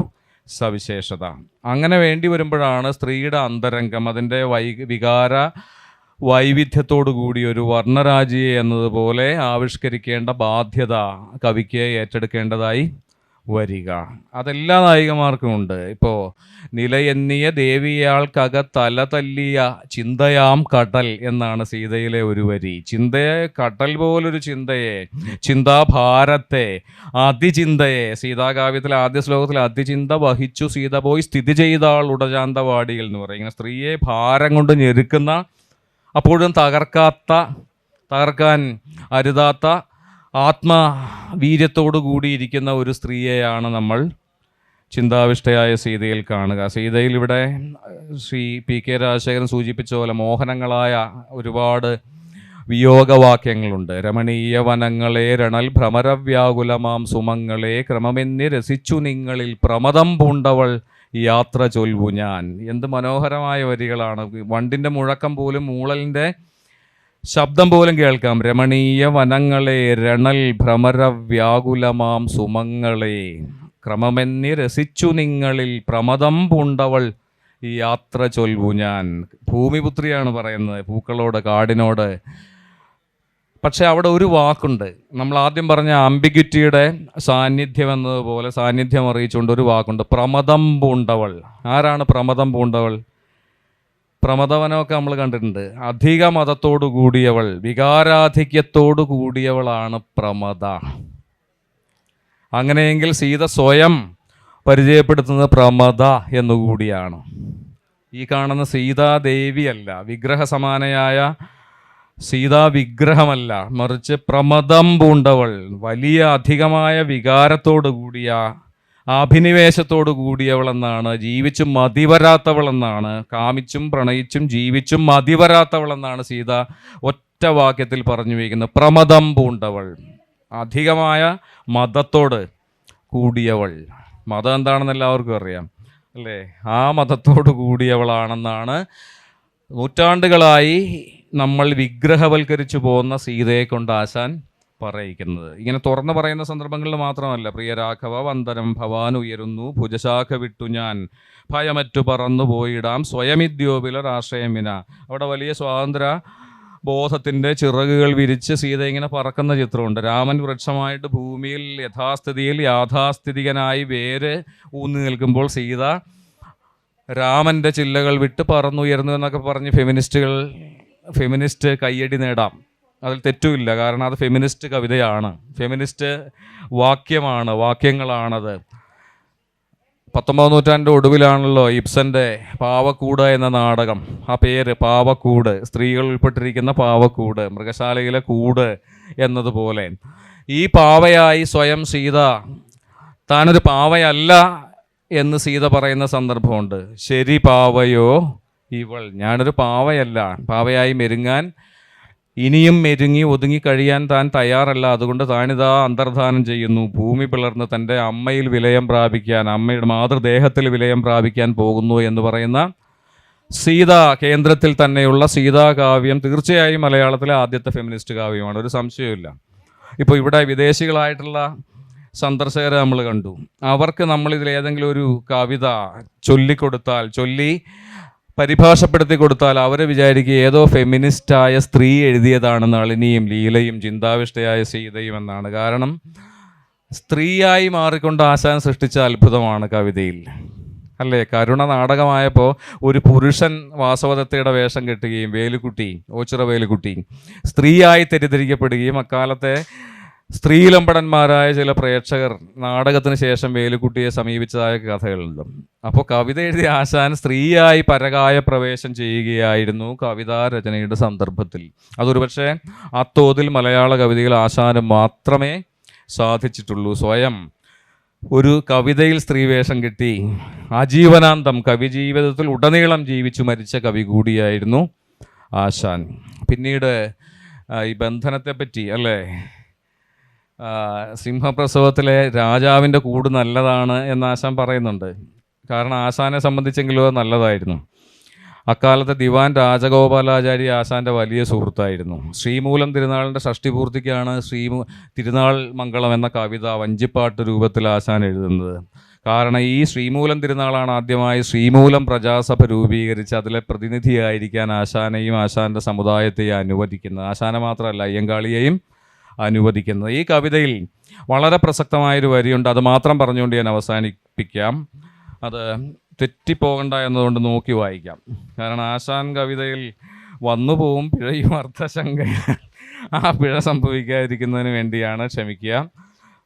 സവിശേഷത. അങ്ങനെ വേണ്ടി വരുമ്പോഴാണ് സ്ത്രീയുടെ അന്തരംഗം, അതിൻ്റെ വികാര വൈവിധ്യത്തോടു കൂടി ഒരു വർണ്ണരാജിയെ എന്നതുപോലെ ആവിഷ്കരിക്കേണ്ട ബാധ്യത കവിക്ക് ഏറ്റെടുക്കേണ്ടതായി വരിക. അതെല്ലാ നായികമാർക്കും ഉണ്ട്. ഇപ്പോൾ നിലയെന്നിയ ദേവിയാൾക്കക തല തല്ലിയ ചിന്തയാം കടൽ എന്നാണ് സീതയിലെ ഒരു വരി. ചിന്തയെ, കടൽ പോലൊരു ചിന്തയെ, ചിന്താഭാരത്തെ, അതിചിന്തയെ, സീതാകാവ്യത്തിലെ ആദ്യ ശ്ലോകത്തിൽ അതിചിന്ത വഹിച്ചു സീത പോയി സ്ഥിതി ചെയ്താൾ ഉടജാന്തവാടിയിൽ എന്ന് പറയും. ഇങ്ങനെ സ്ത്രീയെ ഭാരം കൊണ്ട് ഞെരുക്കുന്ന, അപ്പോഴും തകർക്കാൻ അരുതാത്ത ആത്മവീര്യത്തോടു കൂടിയിരിക്കുന്ന ഒരു സ്ത്രീയെയാണ് നമ്മൾ ചിന്താവിഷ്ടയായ സീതയിൽ കാണുക. സീതയിൽ ഇവിടെ ശ്രീ PK രാജശേഖരൻ സൂചിപ്പിച്ച പോലെ മോഹനങ്ങളായ ഒരുപാട് വിയോഗവാക്യങ്ങളുണ്ട്. രമണീയ വനങ്ങളെ രണൽ ഭ്രമരവ്യാകുലമാം സുമങ്ങളെ ക്രമമെന്നി രസിച്ചു നിങ്ങളിൽ പ്രമദം പൂണ്ടവൾ യാത്ര ചൊൽവു ഞാൻ. എന്ത് മനോഹരമായ വരികളാണ്. വണ്ടിൻ്റെ മുഴക്കം പോലും, മൂളലിൻ്റെ ശബ്ദം പോലും കേൾക്കാം. രമണീയ വനങ്ങളെ രണൽ ഭ്രമരവ്യാകുലമാം സുമങ്ങളെ ക്രമമെന്നി രസിച്ചു നിങ്ങളിൽ പ്രമദം പൂണ്ടവൾ ഈ യാത്ര ചൊൽവു ഞാൻ. ഭൂമിപുത്രിയാണ് പറയുന്നത് പൂക്കളോട്, കാടിനോട്. പക്ഷെ അവിടെ ഒരു വാക്കുണ്ട്, നമ്മൾ ആദ്യം പറഞ്ഞ ആംബിഗ്വിറ്റിയുടെ സാന്നിധ്യം എന്നതുപോലെ സാന്നിധ്യം അറിയിച്ചുകൊണ്ട് ഒരു വാക്കുണ്ട്, പ്രമദം പൂണ്ടവൾ. ആരാണ് പ്രമദം പൂണ്ടവൾ? പ്രമദവനമൊക്കെ നമ്മൾ കണ്ടിട്ടുണ്ട്. അധിക മതത്തോടു കൂടിയവൾ, വികാരാധിക്യത്തോടു കൂടിയവളാണ് പ്രമദ. അങ്ങനെയെങ്കിൽ സീത സ്വയം പരിചയപ്പെടുത്തുന്നത് പ്രമദ എന്നുകൂടിയാണ്. ഈ കാണുന്ന സീതാദേവിയല്ല, വിഗ്രഹ സമാനയായ സീതാ വിഗ്രഹമല്ല, മറിച്ച് പ്രമദം പൂണ്ടവൾ, വലിയ അധികമായ വികാരത്തോടു കൂടിയ, അഭിനിവേശത്തോടു കൂടിയവളെന്നാണ്, ജീവിച്ചും മതിവരാത്തവളെന്നാണ്, കാമിച്ചും പ്രണയിച്ചും ജീവിച്ചും മതിവരാത്തവളെന്നാണ് സീത ഒറ്റ വാക്യത്തിൽ പറഞ്ഞു വയ്ക്കുന്നത്. പ്രമദം പൂണ്ടവൾ, അധികമായ മതത്തോട് കൂടിയവൾ. മതം എന്താണെന്ന് എല്ലാവർക്കും അറിയാം അല്ലേ? ആ മതത്തോട് കൂടിയവളാണെന്നാണ് നൂറ്റാണ്ടുകളായി നമ്മൾ വിഗ്രഹവൽക്കരിച്ചു പോകുന്ന സീതയെ കൊണ്ട് ആശാൻ പറയിക്കുന്നത്. ഇങ്ങനെ തുറന്നു പറയുന്ന സന്ദർഭങ്ങളിൽ മാത്രമല്ല, പ്രിയ രാഘവ വന്ദനം ഭവാൻ ഉയരുന്നു, ഭുജശാഖ വിട്ടു ഞാൻ ഭയമറ്റു പറന്നു പോയിടാം, സ്വയമിദ്യോപിലരാശ്രയമിന. അവിടെ വലിയ സ്വാതന്ത്ര്യ ബോധത്തിൻ്റെ ചിറകുകൾ വിരിച്ച് സീത ഇങ്ങനെ പറക്കുന്ന ചിത്രമുണ്ട്. രാമൻ വൃക്ഷമായിട്ട് ഭൂമിയിൽ യഥാസ്ഥിതിയിൽ യാഥാസ്ഥിതികനായി വേര് ഊന്നി നിൽക്കുമ്പോൾ സീത രാമൻ്റെ ചില്ലകൾ വിട്ട് പറന്നുയർന്നു എന്നൊക്കെ പറഞ്ഞ് ഫെമിനിസ്റ്റ് കയ്യടി നേടാം. അതിൽ തെറ്റുമില്ല, കാരണം അത് ഫെമിനിസ്റ്റ് കവിതയാണ്, ഫെമിനിസ്റ്റ് വാക്യങ്ങളാണത്. 19ാം നൂറ്റാണ്ടിൻ്റെ ഒടുവിലാണല്ലോ ഇബ്സൻ്റെ പാവക്കൂട് എന്ന നാടകം. ആ പേര് പാവക്കൂട്, സ്ത്രീകൾ ഉൾപ്പെട്ടിരിക്കുന്ന പാവക്കൂട്, മൃഗശാലയിലെ കൂട് എന്നതുപോലെ ഈ പാവയായി സ്വയം സീത താനൊരു പാവയല്ല എന്ന് സീത പറയുന്ന സന്ദർഭമുണ്ട്. ശരി പാവയോ ഇവൾ, ഞാനൊരു പാവയല്ല, പാവയായി മെരുങ്ങാൻ ഇനിയും മെരുങ്ങി ഒതുങ്ങി കഴിയാൻ താൻ തയ്യാറല്ല, അതുകൊണ്ട് താനിതാ അന്തർധാനം ചെയ്യുന്നു, ഭൂമി പിളർന്ന് തൻ്റെ അമ്മയിൽ വിലയം പ്രാപിക്കാൻ, അമ്മയുടെ മാതൃദേഹത്തിൽ വിലയം പ്രാപിക്കാൻ പോകുന്നു എന്ന് പറയുന്ന സീത കേന്ദ്രത്തിൽ തന്നെയുള്ള സീതാകാവ്യം തീർച്ചയായും മലയാളത്തിലെ ആദ്യത്തെ ഫെമിനിസ്റ്റ് കാവ്യമാണ്, ഒരു സംശയവുമില്ല. ഇപ്പോൾ ഇവിടെ വിദേശികളായിട്ടുള്ള സന്ദർശകരെ നമ്മൾ കണ്ടു. അവർക്ക് നമ്മളിതിൽ ഏതെങ്കിലും ഒരു കവിത ചൊല്ലി പരിഭാഷപ്പെടുത്തി കൊടുത്താൽ അവർ വിചാരിക്കുക ഏതോ ഫെമിനിസ്റ്റായ സ്ത്രീ എഴുതിയതാണ് നളിനിയും ലീലയും ചിന്താവിഷ്ടയായ സീതയും എന്നാണ്. കാരണം സ്ത്രീയായി മാറിക്കൊണ്ട് ആശാൻ സൃഷ്ടിച്ച അത്ഭുതമാണ് കവിതയിൽ അല്ലേ? കരുണ നാടകമായപ്പോൾ ഒരു പുരുഷൻ വാസവദത്തയുടെ വേഷം കെട്ടുകയും ഓച്ചിറ വേലുക്കുട്ടി സ്ത്രീയായി തെറ്റിദ്ധരിക്കപ്പെടുകയും അക്കാലത്തെ സ്ത്രീലമ്പടന്മാരായ ചില പ്രേക്ഷകർ നാടകത്തിന് ശേഷം വേലുക്കുട്ടിയെ സമീപിച്ചതായ കഥകളുണ്ട്. അപ്പോൾ കവിത എഴുതിയ ആശാൻ സ്ത്രീയായി പരകായ പ്രവേശം ചെയ്യുകയായിരുന്നു കവിതാ രചനയുടെ സന്ദർഭത്തിൽ. അതൊരു പക്ഷേ ആ തോതിൽ മലയാള കവിതയിൽ ആശാന് മാത്രമേ സാധിച്ചിട്ടുള്ളൂ. സ്വയം ഒരു കവിതയിൽ സ്ത്രീവേഷം കിട്ടി ആജീവനാന്തം കവി ജീവിതത്തിൽ ഉടനീളം ജീവിച്ചു മരിച്ച കവി കൂടിയായിരുന്നു ആശാൻ. പിന്നീട് ഈ ബന്ധനത്തെപ്പറ്റി അല്ലേ, സിംഹപ്രസവത്തിലെ രാജാവിൻ്റെ കൂട് നല്ലതാണ് എന്ന് ആശാൻ പറയുന്നുണ്ട്. കാരണം ആശാനെ സംബന്ധിച്ചെങ്കിലും അത് നല്ലതായിരുന്നു. അക്കാലത്തെ ദിവാൻ രാജഗോപാലാചാരി ആശാൻ്റെ വലിയ സുഹൃത്തായിരുന്നു. ശ്രീമൂലം തിരുനാളിൻ്റെ ഷഷ്ടിപൂർത്തിക്കാണ് തിരുനാൾ മംഗളം എന്ന കവിത വഞ്ചിപ്പാട്ട് രൂപത്തിൽ ആശാൻ എഴുതുന്നത്. കാരണം ഈ ശ്രീമൂലം തിരുനാളാണ് ആദ്യമായി ശ്രീമൂലം പ്രജാസഭ രൂപീകരിച്ച് അതിലെ പ്രതിനിധിയായിരിക്കാൻ ആശാനെയും ആശാൻ്റെ സമുദായത്തെയും അനുവദിക്കുന്നത്. ആശാനെ മാത്രമല്ല അയ്യങ്കാളിയെയും അനുവദിക്കുന്നത്. ഈ കവിതയിൽ വളരെ പ്രസക്തമായൊരു വരിയുണ്ട്, അത് മാത്രം പറഞ്ഞുകൊണ്ട് ഞാൻ അവസാനിപ്പിക്കാം. അത് തെറ്റിപ്പോകണ്ട എന്നതുകൊണ്ട് നോക്കി വായിക്കാം. കാരണം ആശാൻ കവിതയിൽ വന്നുപോകും പിഴയും അർത്ഥശങ്ക, ആ പിഴ സംഭവിക്കാതിരിക്കുന്നതിന് വേണ്ടിയാണ്, ക്ഷമിക്കുക.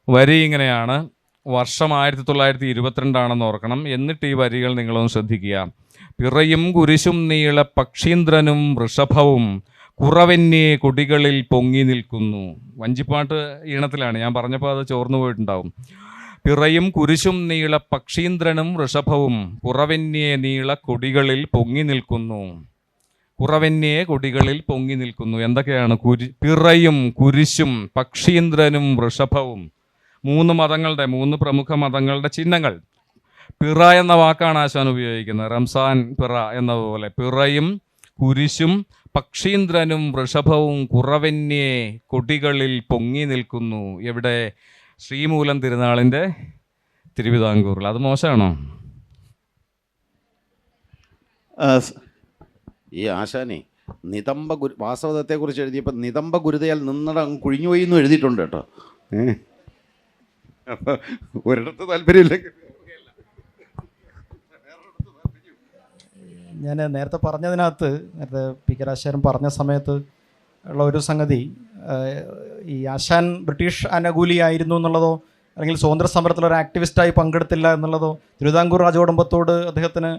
വരി ഇങ്ങനെയാണ്. വർഷം 1922 ഓർക്കണം. എന്നിട്ട് ഈ വരികൾ നിങ്ങളൊന്ന് ശ്രദ്ധിക്കുക. പിറയും കുരിശും നീള പക്ഷീന്ദ്രനും വൃഷഭവും കുറവന്യേ കൊടികളിൽ പൊങ്ങി നിൽക്കുന്നു. വഞ്ചിപ്പാട്ട് ഈണത്തിലാണ്, ഞാൻ പറഞ്ഞപ്പോൾ അത് ചോർന്നു പോയിട്ടുണ്ടാവും. പിറയും കുരിശും നീള പക്ഷീന്ദ്രനും വൃഷഭവും കുറവന്യേ നീള കൊടികളിൽ പൊങ്ങി നിൽക്കുന്നു. കുറവന്യേ കൊടികളിൽ പൊങ്ങി നിൽക്കുന്നു. എന്തൊക്കെയാണ്? പിറയും കുരിശും പക്ഷീന്ദ്രനും വൃഷഭവും, 3 പ്രമുഖ മതങ്ങളുടെ ചിഹ്നങ്ങൾ. പിറ എന്ന വാക്കാണ് ആശാൻ ഉപയോഗിക്കുന്നത്, റംസാൻ പിറ എന്നതുപോലെ. പിറയും കുരിശും പക്ഷീന്ദ്രനും വൃഷഭവും കുറവന്യേ കൊടികളിൽ പൊങ്ങി നിൽക്കുന്നു. എവിടെ? ശ്രീമൂലം തിരുനാളിൻ്റെ തിരുവിതാംകൂറിൽ. അത് മോശമാണോ? ഈ ആശാനെ നിതംബ വാസവദത്തെക്കുറിച്ച് എഴുതിയപ്പോൾ നിതംബ ഗുരുതയാൽ നിന്നട അങ്ങ് കുഴിഞ്ഞുപോയി എന്നും എഴുതിയിട്ടുണ്ട് കേട്ടോ. അപ്പോൾ ഒരിടത്ത് താല്പര്യമില്ലെങ്കിൽ ഞാൻ നേരത്തെ പറഞ്ഞതിനകത്ത്, നേരത്തെ പി കെ രാജശേഖരൻ പറഞ്ഞ സമയത്ത് ഉള്ള ഒരു സംഗതി, ഈ ആശാൻ ബ്രിട്ടീഷ് അനുകൂലിയായിരുന്നു എന്നുള്ളതോ അല്ലെങ്കിൽ സ്വാതന്ത്ര്യ സമരത്തിൽ ഒരു ആക്ടിവിസ്റ്റായി പങ്കെടുത്തില്ല എന്നുള്ളതോ തിരുവിതാംകൂർ രാജകുടുംബത്തോട് അദ്ദേഹത്തിന്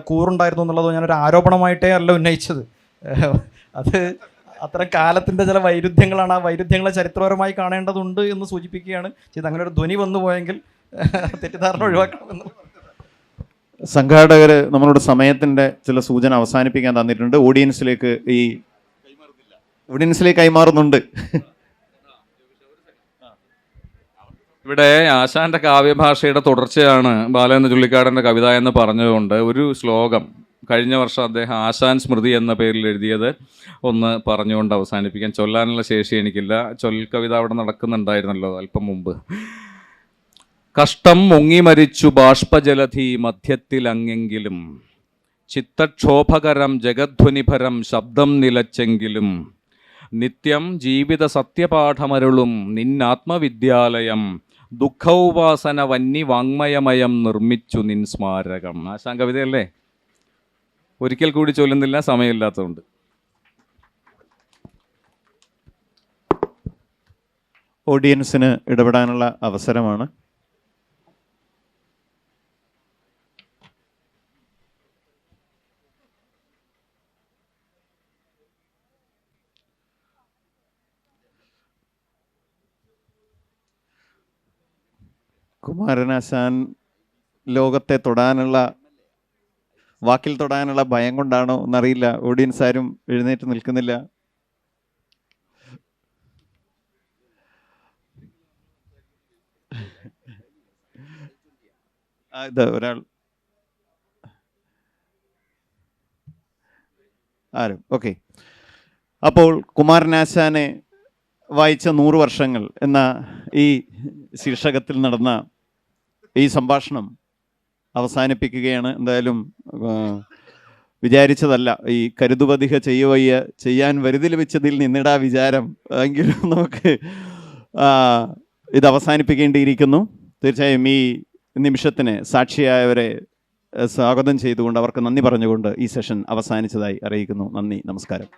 കൂറുണ്ടായിരുന്നു എന്നുള്ളതോ ഞാനൊരു ആരോപണമായിട്ടേ അല്ല ഉന്നയിച്ചത്. അത് അത്തരം കാലത്തിൻ്റെ ചില വൈരുദ്ധ്യങ്ങളാണ്. ആ വൈരുദ്ധ്യങ്ങളെ ചരിത്രപരമായി കാണേണ്ടതുണ്ട് എന്ന് സൂചിപ്പിക്കുകയാണ് ചെയ്ത്. അങ്ങനെ ഒരു ധ്വനി വന്നു പോയെങ്കിൽ തെറ്റിദ്ധാരണ ഒഴിവാക്കണമെന്ന്. സംഘാടകർ നമ്മളോട് സമയത്തിൻ്റെ ചില സൂചന അവസാനിപ്പിക്കാൻ തന്നിട്ടുണ്ട്. ഓഡിയൻസിലേക്ക് കൈമാറുന്നുണ്ട്. ഇവിടെ ആശാന്റെ കാവ്യഭാഷയുടെ തുടർച്ചയാണ് ബാലേന്ദ്ര ചുള്ളിക്കാടൻ്റെ കവിത എന്ന് പറഞ്ഞതുകൊണ്ട് ഒരു ശ്ലോകം കഴിഞ്ഞ വർഷം അദ്ദേഹം ആശാൻ സ്മൃതി എന്ന പേരിൽ എഴുതിയത് ഒന്ന് പറഞ്ഞുകൊണ്ട് അവസാനിപ്പിക്കാൻ. ചൊല്ലാനുള്ള ശേഷി എനിക്കില്ല. കവിത അവിടെ നടക്കുന്നുണ്ടായിരുന്നല്ലോ അല്പം മുമ്പ്. കഷ്ടം മുങ്ങി മരിച്ചു ബാഷ്പജലധി മധ്യത്തിൽ അങ്ങെങ്കിലും, ചിത്തക്ഷോഭകരം ജഗധ്വനിഭരം ശബ്ദം നിലച്ചെങ്കിലും, നിത്യം ജീവിത സത്യപാഠമരുളും നിന്നാത്മവിദ്യാലയം, ദുഃഖോപാസന വന്നി വാങ്മയമയം നിർമ്മിച്ചു നിൻ സ്മാരകം. ആശാൻ കവിതയല്ലേ? ഒരിക്കൽ കൂടി ചൊല്ലുന്നില്ല, സമയമില്ലാത്തതുകൊണ്ട്. ഓഡിയൻസിന് ഇടപെടാനുള്ള അവസരമാണ്. കുമാരനാശാൻ ലോകത്തെ വാക്കിൽ തൊടാനുള്ള ഭയം കൊണ്ടാണോ എന്നറിയില്ല, ഓഡിയൻസ് ആരും എഴുന്നേറ്റ് നിൽക്കുന്നില്ല. ഇത് ഒരാൾ ആരും ഓക്കെ. അപ്പോൾ കുമാരനാശാനെ വായിച്ച 100 വർഷങ്ങൾ എന്ന ഈ ശീർഷകത്തിൽ നടന്ന ഈ സംഭാഷണം അവസാനിപ്പിക്കുകയാണ്. എന്തായാലും വിചാരിച്ചതല്ല, ഈ കരുതുപതിക ചെയ്യുവയ്യ ചെയ്യാൻ വരുതി ലഭിച്ചതിൽ നിന്നിടാ വിചാരം, എങ്കിലും നമുക്ക് ഇത് അവസാനിപ്പിക്കേണ്ടിയിരിക്കുന്നു. തീർച്ചയായും ഈ നിമിഷത്തിന് സാക്ഷിയായവരെ സ്വാഗതം ചെയ്തുകൊണ്ട് അവർക്ക് നന്ദി പറഞ്ഞുകൊണ്ട് ഈ സെഷൻ അവസാനിച്ചതായി അറിയിക്കുന്നു. നന്ദി, നമസ്കാരം.